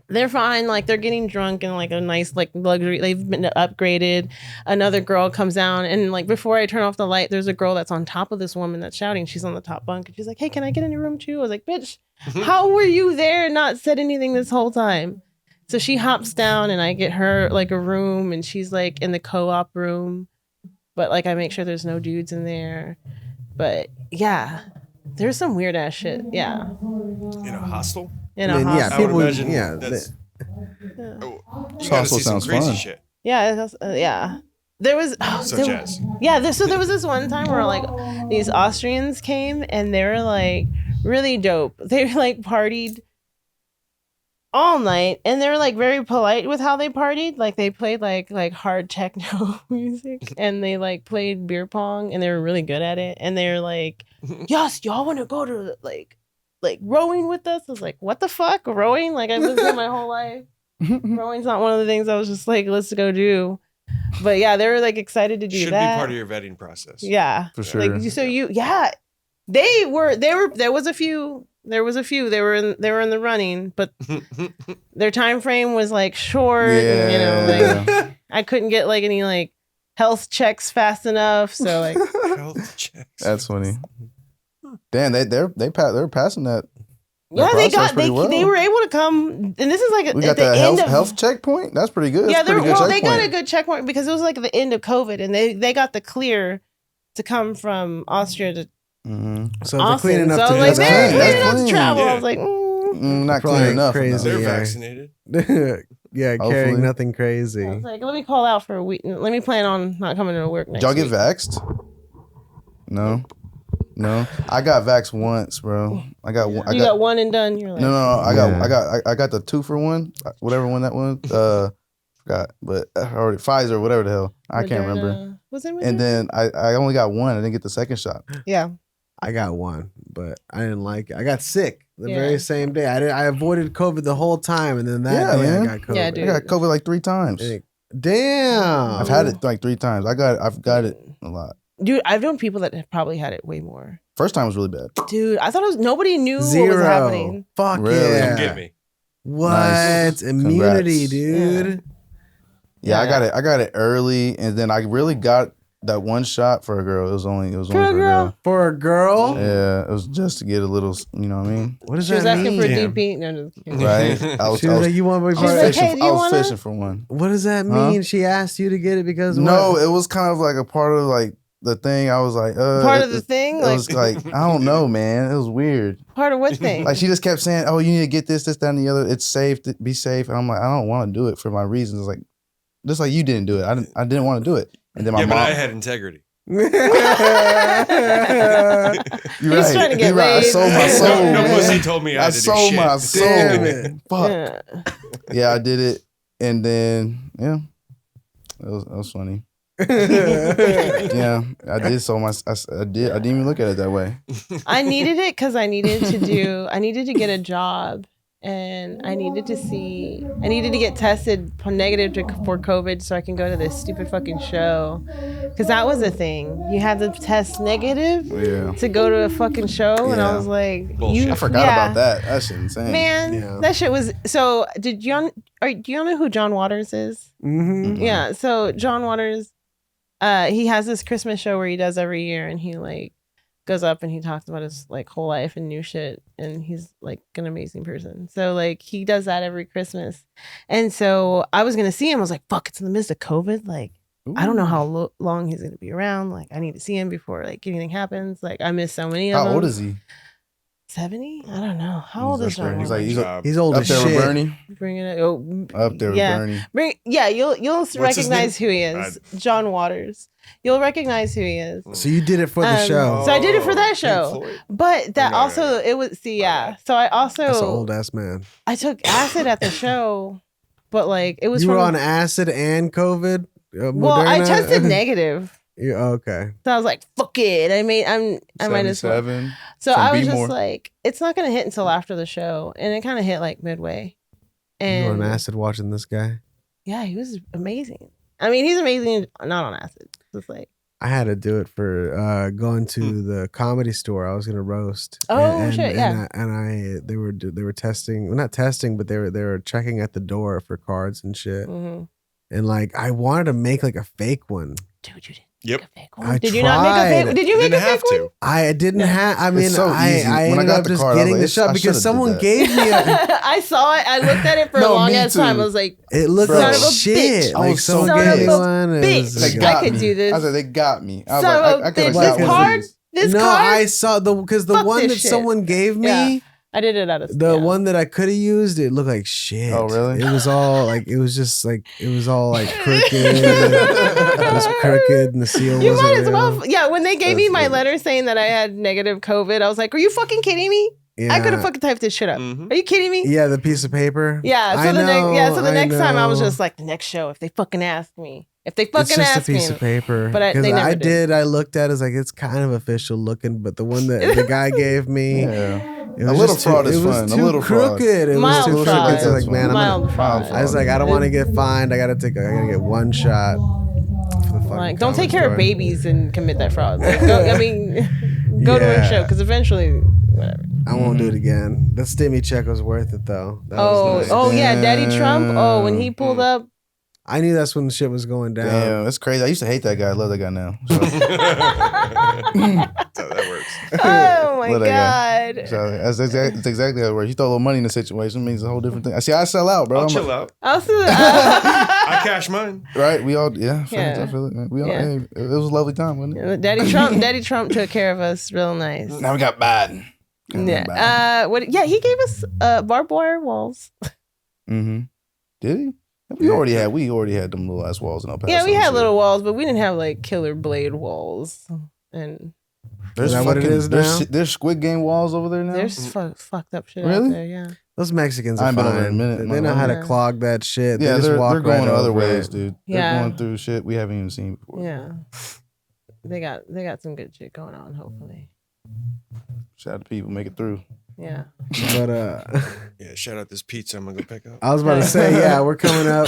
they're fine. Like they're getting drunk in like a nice like luxury. They've been upgraded. Another girl comes down, and like before I turn off the light, there's a girl that's on top of this woman that's shouting. She's on the top bunk, and she's like, "Hey, can I get in your room too?" I was like, "Bitch, how were you there and not said anything this whole time?" So she hops down, and I get her like a room, and she's like in the co-op room, but like I make sure there's no dudes in there. But yeah, there's some weird ass shit. Yeah, In a hostel? in a I mean, hospital. yeah, I would people- imagine yeah, that's... Yeah. Oh, you This gotta hostel see some sounds crazy fun. shit. Yeah, yeah. There was Such as? so there was this one time where like these Austrians came and they were like really dope. They like partied all night, and they were like very polite with how they partied. Like they played like hard techno music, and they like played beer pong, and they were really good at it. And they were like, "Yes, y'all want to go to like rowing with us?" I was like, "What the fuck, rowing? Like I've lived there my whole life. Rowing's not one of the things I was just like, let's go do." But yeah, they were like excited to do Should that. be part of your vetting process. Yeah, For sure. Like so, there was a few There was a few. They were in the running, but their time frame was like short. And, you know, like I couldn't get like any like health checks fast enough. So like Health checks. That's funny. Damn, they're passing that. yeah, process pretty well. they were able to come, and this is like We at got the that end of health checkpoint. That's pretty good. yeah. That's pretty good They got checkpoint. a good checkpoint because it was like the end of COVID, and they got the clear to come from Austria to So they're Austin. clean enough So to I was like, just they're clean. clean That's enough to clean. travel. I Yeah. was like, Not Probably clean enough. crazy. They're Yeah. vaccinated. yeah, Hopefully. carrying nothing I crazy. was like, let me call out for a week. Let me plan on not coming to work next Y'all get week. vaxxed? No. I got vaxxed once, bro. I got one. You got one and done. You're like, No. Yeah. I got the 2-for-1, whatever one that was. Forgot, but already Pfizer, whatever the hell. I can't remember. Moderna. Was it? And Moderna? then I only got one. I didn't get the second shot. Yeah. I got one, but I didn't like it. I got sick the Yeah. very same day. I avoided COVID the whole time, and then that Yeah, day man. I got COVID. Yeah, I dude. got COVID like 3 times. Damn. I've had it like 3 times. I've got it a lot. Dude, I've known people that have probably had it way more. First time was really bad. Dude, I thought Zero. nobody knew what was happening. Fuck Really? yeah. Come get me. What? Nice. Immunity, Congrats. dude. Yeah, Yeah. I got it early, and then I really got that one shot for a girl. It was only for a girl? girl. For a girl? Yeah, it was just to get a little, you know what I mean? What does She was that asking mean? for a Damn. DP. No, just kidding. Right? She was like, you want to be I was part like, of fishing. hey, do you I was wanna- fishing for one. What does that Huh? mean? She asked you to get it because No, what? it was kind of like a part of like the thing. I was like, Part of the thing? It was like, I don't know, man. It was weird. Part of what thing? Like she just kept saying, "Oh, you need to get this, that, and the other. It's safe. Be safe." And I'm like, I don't want to do it for my reasons. Like, just like you didn't do it. I didn't want to do it. And then my Yeah, mom. but I had integrity. You're He was trying to get You're right. I laid. sold my soul. No man. pussy told me I I had to do sold shit. my soul. Damn it. Fuck. Yeah. Yeah, I did it, and then yeah, that was funny. Yeah, I did sold my. I didn't even look at it that way. I needed it because I needed to get a job, and I needed to get tested negative for COVID so I can go to this stupid fucking show. Because that was a thing. You had to test negative Yeah. to go to a fucking show, and I Yeah. was like, Bullshit. I forgot about that. That's insane. Man, Yeah. that shit was so. Do y'all know who John Waters is? Mm-hmm. Yeah. So John Waters, he has this Christmas show where he does every year, and he like goes up and he talks about his like whole life and new shit, and he's like an amazing person. So like he does that every Christmas, and so I was gonna see him. I was like, fuck, it's in the midst of COVID. Like I don't know how long he's gonna be around. Like I need to see him before like anything happens. Like I miss so many of them. How old is he? 70? I don't know. How old is He's up John there. Waters? He's like He's old up as there with shit. Bernie. Bringing it. Oh, Up there with yeah. Bernie. You'll his recognize who he name? is. John Waters. You'll recognize who he is. So you did it for the show. So I did it for that Pink show. Floyd? But that No, also no. it was yeah. So I That's an also old ass man. I took acid at the show, but like it was You from were on acid and COVID. well, I Moderna? tested negative. Yeah, okay. So I was like, fuck it. I might as well. 77. So From I was B-more. just like, it's not gonna hit until after the show. And it kind of hit like midway. You were And on acid watching this guy. yeah, he was amazing. I mean, he's amazing not on acid. It's like I had to do it for going to the comedy store. I was gonna roast. Oh, shit, yeah. They were testing, well, not testing, but they were checking at the door for cards and shit. mhm. And like I wanted to make like a fake one. Dude, you didn't Yep. make a fake one. I Did you not make a tried. fake? Did you make Didn't a have fake one? to. I didn't have. I mean, so easy. I When I ended got up the just card, I was getting like, the I shot should've because did someone that. gave me a. I saw it. I looked at it for a No, long me ass too. time. I was like, It looked Son like of a shit. bitch. I Like was so someone gave me pissed. one. It was Bitch. like, They I got could me. do this. I said they got me. I was Son like, of a I could have bitch. got This one. card? of these. this no, card. I saw because the Fuck one this that shit. someone gave me. Yeah. I did it out of The yeah. one that I could have used, it looked like shit. Oh, really? It was all like it was just like it was all like crooked. It was crooked, and the seal You wasn't might as real. well. Yeah, when they gave me That's my funny. letter saying that I had negative COVID, I was like, "Are you fucking kidding me? I could have fucking typed this shit up. Mhm. Are you kidding me?" Yeah, the piece of paper. Yeah. So I the know, next, so the I next time I was know. just like, the next show, if they fucking ask me, if they It's fucking just a ask me, piece of paper. But they 'Cause never I did. did. I looked at it. It's like it's kind of official looking, but the one that the guy gave me, Yeah. it A was little just fraud too, is it was fun. A too little fraud. crooked. It Mild was too fraud. crooked. So like, man, I'm Mild gonna, fraud. I was like, I don't want to get fined. I gotta get one shot. For the fucking Like, don't take comedy care of store. babies and commit that fraud. Like, go, I mean, go to a Yeah. show because eventually, whatever. I won't do it again. The stimmy check was worth it though. That was nice. Oh yeah, Daddy Trump. Oh, when he pulled up. I knew that's when the shit was going down. Damn, that's crazy. I used to hate that guy. I love that guy now. So. That's how that works. Oh my Love that God. So that's exactly how it works. You throw a little money in the situation, it means a whole different thing. I see. I sell out, bro. I'll I'm chill like, out. Also, I cash mine. right? We all, yeah. Yeah. I feel it, man. We all, Yeah. hey, it was a lovely time, wasn't it? Daddy Trump took care of us real nice. Now we got Biden. Yeah. Yeah, he gave us barbed wire walls. Mm-hmm. Did he? We already had them little ass walls in El Paso. Yeah, we and had shit. little walls, but we didn't have like killer blade walls. And There's Is that what it is now? There's Squid Game walls over there now. there's fucked up shit Really? out there. Yeah. Those Mexicans I are ain't been over fine. there in a minute, They know how to Yeah. clog that shit. Yeah, They just walk they're going right other over ways, it. dude. Yeah. They're going through shit we haven't even seen before. Yeah. They got some good shit going on, hopefully. Shout out to people make it through. Yeah. But Yeah, shout out this pizza I'm gonna go pick up. I was about to say, yeah, we're coming up.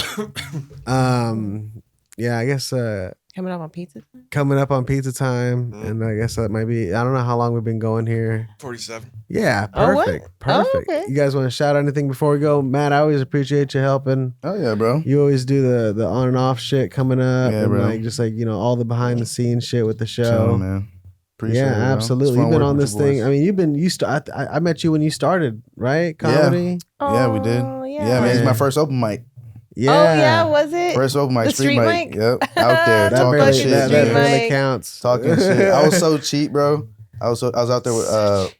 Yeah, I guess Coming up on pizza time? coming up on pizza time, and I guess that might be. I don't know how long we've been going here. 47. Yeah, Oh, what? perfect, Oh, perfect. okay. You guys want to shout out anything before we go, Matt? I always appreciate you helping. Oh yeah, bro. You always do the on and off shit coming up, Yeah, and bro. like just like all the behind the scenes shit with the show. Chilling, man. Appreciate Yeah, it, bro. absolutely. It's You've fun been working on with this your thing. boys. I mean, I met you when you started, right? Comedy. Yeah, we did. Oh, Yeah, man. It's my first open mic. Yeah. Oh yeah, was it? First open mic, The street mic? Yep, out there That talking barely, shit. that Street barely mic. counts. Talking shit. I was so cheap, bro. I was out there with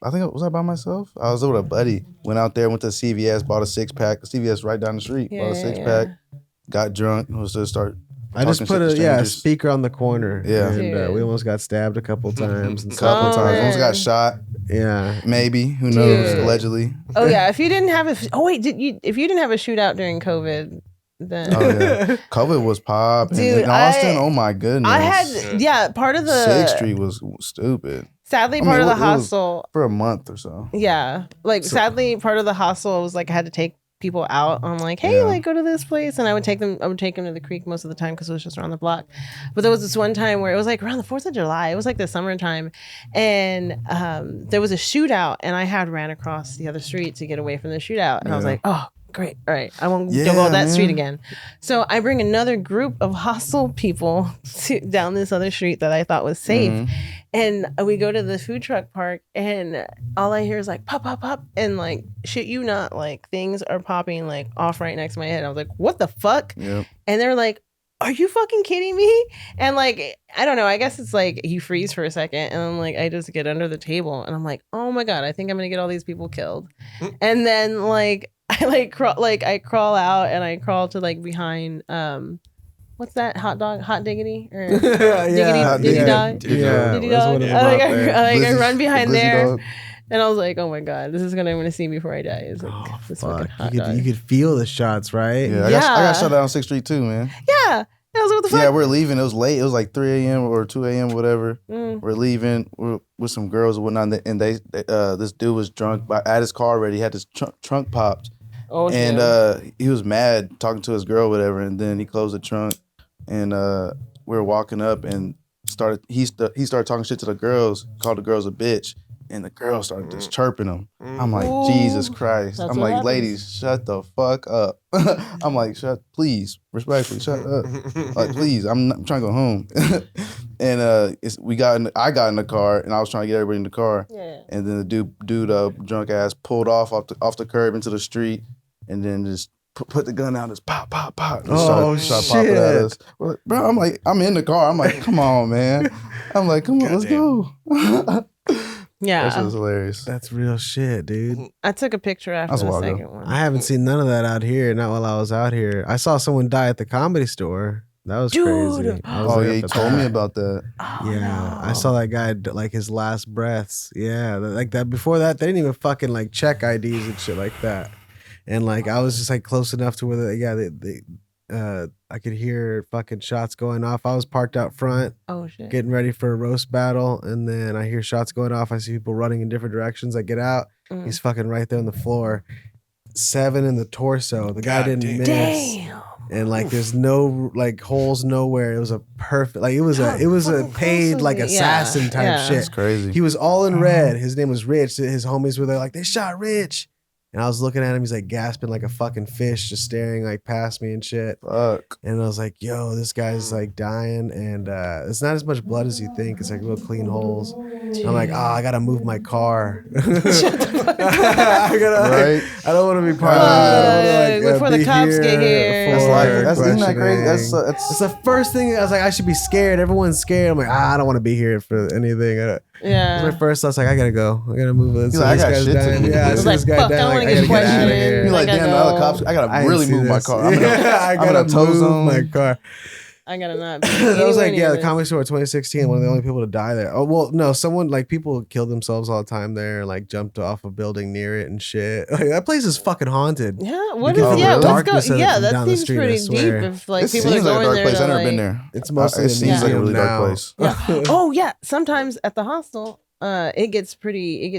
I think was I by myself? I was with a buddy. Went out there, went to CVS, bought a 6-pack. CVS right down the street. Yeah, Bought a yeah, 6-pack. yeah. Got drunk. Was to start. I just talking put shit to a strangers. speaker on the corner. Yeah. and Dude. we almost got stabbed a couple times. And Couple stuff. times. Almost man. got shot. Yeah. Maybe. Who knows? Dude. Allegedly. Oh yeah, if you didn't have if you didn't have a shootout during COVID, then Oh yeah. COVID was popping. Dude, in Austin, I- oh my goodness. I had part of the 6th Street was stupid sadly I mean, part of the it was- hostel. for a month or so. Yeah, like sadly part of the hostel was like I had to take people out. I'm like, hey, Yeah. like go to this place, and I would take them to the creek most of the time because it was just around the block. But there was this one time where it was like around the 4th of July. It was like the summertime, and there was a shootout, and I had ran across the other street to get away from the shootout, and I was Yeah. like, oh. Great. All right. I won't Yeah, go on that street man. again. So I bring another group of hostile people down this other street that I thought was safe. Mhm. And we go to the food truck park, and all I hear is like pop, pop, pop. And like, shit, you not, like things are popping like off right next to my head. I was like, what the fuck? Yep. And they're like, are you fucking kidding me? And like, I don't know. I guess it's like you freeze for a second, and then like I just get under the table, and I'm like, oh my God, I think I'm gonna get all these people killed. And then like I crawl out, and I crawl to like behind what's that hot diggity or Yeah. Diddy yeah. dog? Yeah. Diddy that's dog. what it was I, like, out there. I Blizzy- run behind Blizzy there, dog. and I was like, oh my God, this is gonna see me before I die. It's like Oh, this fuck. fucking hot You dog. could feel the shots, right? Yeah, I got Yeah. shot down on 6th Street too, man. Yeah. I was like, what the fuck? Yeah, we're leaving. It was late. It was like 3 a.m. or 2 a.m. whatever. Mm. We're leaving with some girls and whatnot, and they this dude was drunk. But at his car already, he had his trunk popped, Oh, and shit. he was mad talking to his girl, whatever. And then he closed the trunk, and we were walking up and he started talking shit to the girls, called the girls a bitch. And the girl started just chirping him. I'm like, Ooh. Jesus Christ. That's I'm what like, happens. ladies, shut the fuck up. I'm like, please, respectfully, shut up. Like, please, I'm trying to go home. And I got in the car, and I was trying to get everybody in the car. Yeah. And then the dude, drunk ass, pulled off the curb into the street, and then just put the gun out, just pop, pop, pop. And Oh, started popping at shit. us. We're like, bro, I'm like, I'm in the car. I'm like, come on, man. I'm like, come on, let's go. Yeah. That shit was hilarious. That's real shit, dude. I took a picture after That's a the while ago. second one. I haven't seen none of that out here. Not while I was out here. I saw someone die at the Comedy Store. That was Dude. crazy. I was Oh there yeah, you for told that. me about that. Oh, Yeah, I no. saw that guy like his last breaths. Yeah, like that. Before that, they didn't even fucking like check IDs and shit like that. And like I was just like close enough to where I could hear fucking shots going off. I was parked out front, Oh shit. getting ready for a roast battle, and then I hear shots going off. I see people running in different directions. I get out. He's fucking right there on the floor. 7 in the torso. The guy God didn't damn. miss. Damn. And like there's no like holes nowhere. It was a perfect like it was a paid like assassin type shit. That's crazy. He was all in red. His name was Rich. His homies were there like they shot Rich. And I was looking at him, he's like gasping like a fucking fish, just staring like past me and shit. Fuck. And I was like, yo, this guy's like dying. And it's not as much blood as you think. It's like real clean holes. And I'm like, I gotta move my car. I don't want to be part of it. Before the cops get here. That's like, isn't that crazy? That's It's the first thing I was like, I should be scared. Everyone's scared. I'm like, I don't want to be here for anything. Yeah. It was my first. I was like, I gotta go. I gotta move this. He's like, I got shit to do. Yeah, I see like, this guy fuck, I dying. don't Like, wanna I get gotta get out of questioned. here. You're like, Like, damn, the other cops. I gotta really move my car. I I'm in gotta a tow move zone. my car. I gotta not be. That was like, anywhere the near Comic Store 2016, one of the only people to die there. Oh, well, no, someone, like, people killed themselves all the time there and, like, jumped off a building near it and shit. Like, that place is fucking haunted. this. Yeah, what You is? can Yeah, feel the let's darkness go. of it Yeah, from that down the seems street, I pretty deep. swear. If like It people seems are like a going dark there place. to, I've never been like- there. It's mostly It seems like a really dark now. place. Oh yeah, sometimes at the hostel, it gets pretty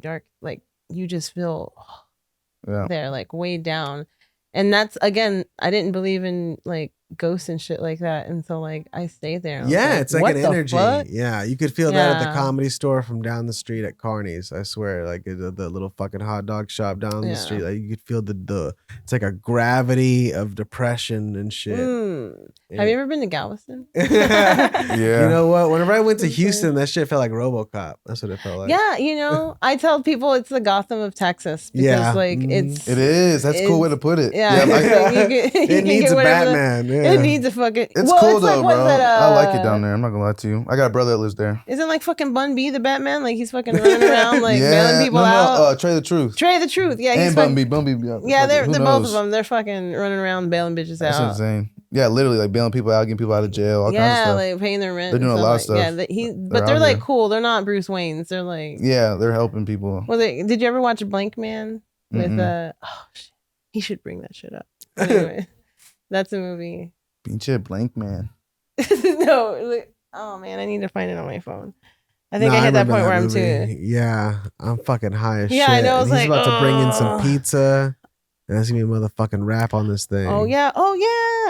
dark. Like you just feel Yeah. there, like way down. And that's again, I didn't believe in like ghosts and shit like that until like I stayed there. Yeah, it's like what an the energy. fuck? Yeah, you could feel that at the Yeah. Comedy Store from down the street at Carney's. I swear, like the little fucking hot dog shop down Yeah. the street. Like you could feel the it's like a gravity of depression and shit. Have you ever been to Galveston? Yeah. You know what? Whenever I went to Houston, that shit felt like RoboCop. That's what it felt like. Yeah, you know, I tell people it's the Gotham of Texas because Yeah. like Mhm. it's It is. That's a cool way to put it. Yeah, like, It needs a Batman. Yeah. It needs a fucking. it's well, cool it's though, like, what's bro. that, I like it down there. I'm not gonna lie to you. I got a brother that lives there. Isn't like fucking Bun B the Batman? Like he's fucking running around like bailing people out. Trey the Truth. Trey the Truth, yeah, he's And fucking, Bun B. yeah, they're who both of knows? them. They're fucking running around bailing bitches That's out. insane. Yeah, literally like bailing people out, getting people out of jail, all kinds of Yeah, stuff. like paying their rent. They're doing and a lot of stuff. stuff. Yeah, but They're they're out like here. cool. They're not Bruce Waynes. They're like. Yeah, they're helping people. Well, did you ever watch Blank Man with Mm-mm. Oh shit, he should bring that shit up. Anyway, that's a movie. Pinche blank man. No, like, oh man, I need to find it on my phone. I think Nah, I hit that remember point where I'm movie. too. Yeah, I'm fucking high as Yeah, shit. I know, I And was he's like, about to bring in some "Ugh." pizza. And that's gonna be a motherfucking wrap on this thing. Oh yeah.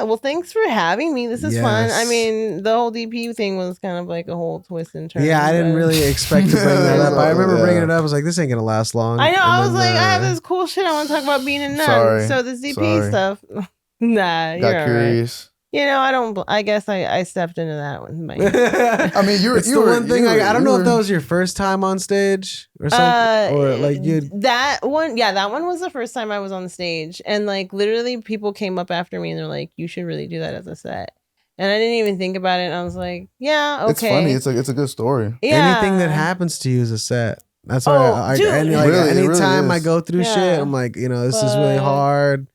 Well, thanks for having me. This is fun. I Yes. mean, the whole DP thing was kind of like a whole twist and turn. Yeah, I didn't but- really expect to bring that up. I remember Yeah. bringing it up. I was like, this ain't gonna last long. I know. And I was then, like, I have this cool shit I want to talk about being a nun. Sorry. So this DP Sorry. stuff. Nah, you're Got all right. curious. You know, I don't. I guess I stepped into that one. I mean, it's the one thing. I don't know if that was your first time on stage or something, or like you. That one, yeah, that one was the first time I was on stage, and like literally, people came up after me and they're like, "You should really do that as a set." And I didn't even think about it. And I was like, "Yeah, okay." It's funny. It's a good story. Yeah. Anything that happens to you is a set. That's why Oh, dude. and like Really, it really anytime I is. go through Yeah. shit, I'm like, this is really But- hard.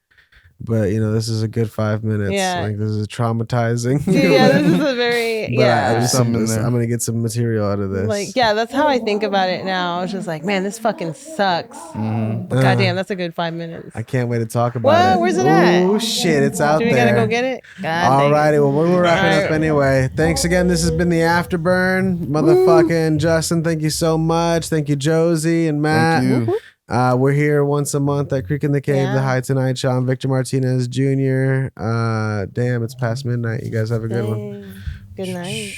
But this is a good 5 minutes. Yeah. Like this is traumatizing. Yeah, this is a very But yeah. Something in there. I'm gonna get some material out of this. Like, yeah, that's how I think about it now. I was just like, man, this fucking sucks. Mm-hmm. But goddamn, that's a good 5 minutes. I can't wait to talk about What? it. Where's it at? Oh shit, it's out Do we there. gotta go get it? God All dang it. righty, well, we're wrapping All up right. anyway. Thanks again. This has been the Afterburn. Motherfucking Justin, thank you so much. Thank you, Josie and Matt. Thank you. We're here once a month at Creek in the Cave, Yeah. the Hight Tonight Show. I'm Victor Martinez Jr. Damn, it's past midnight. You guys have a good one. Dang. Good night.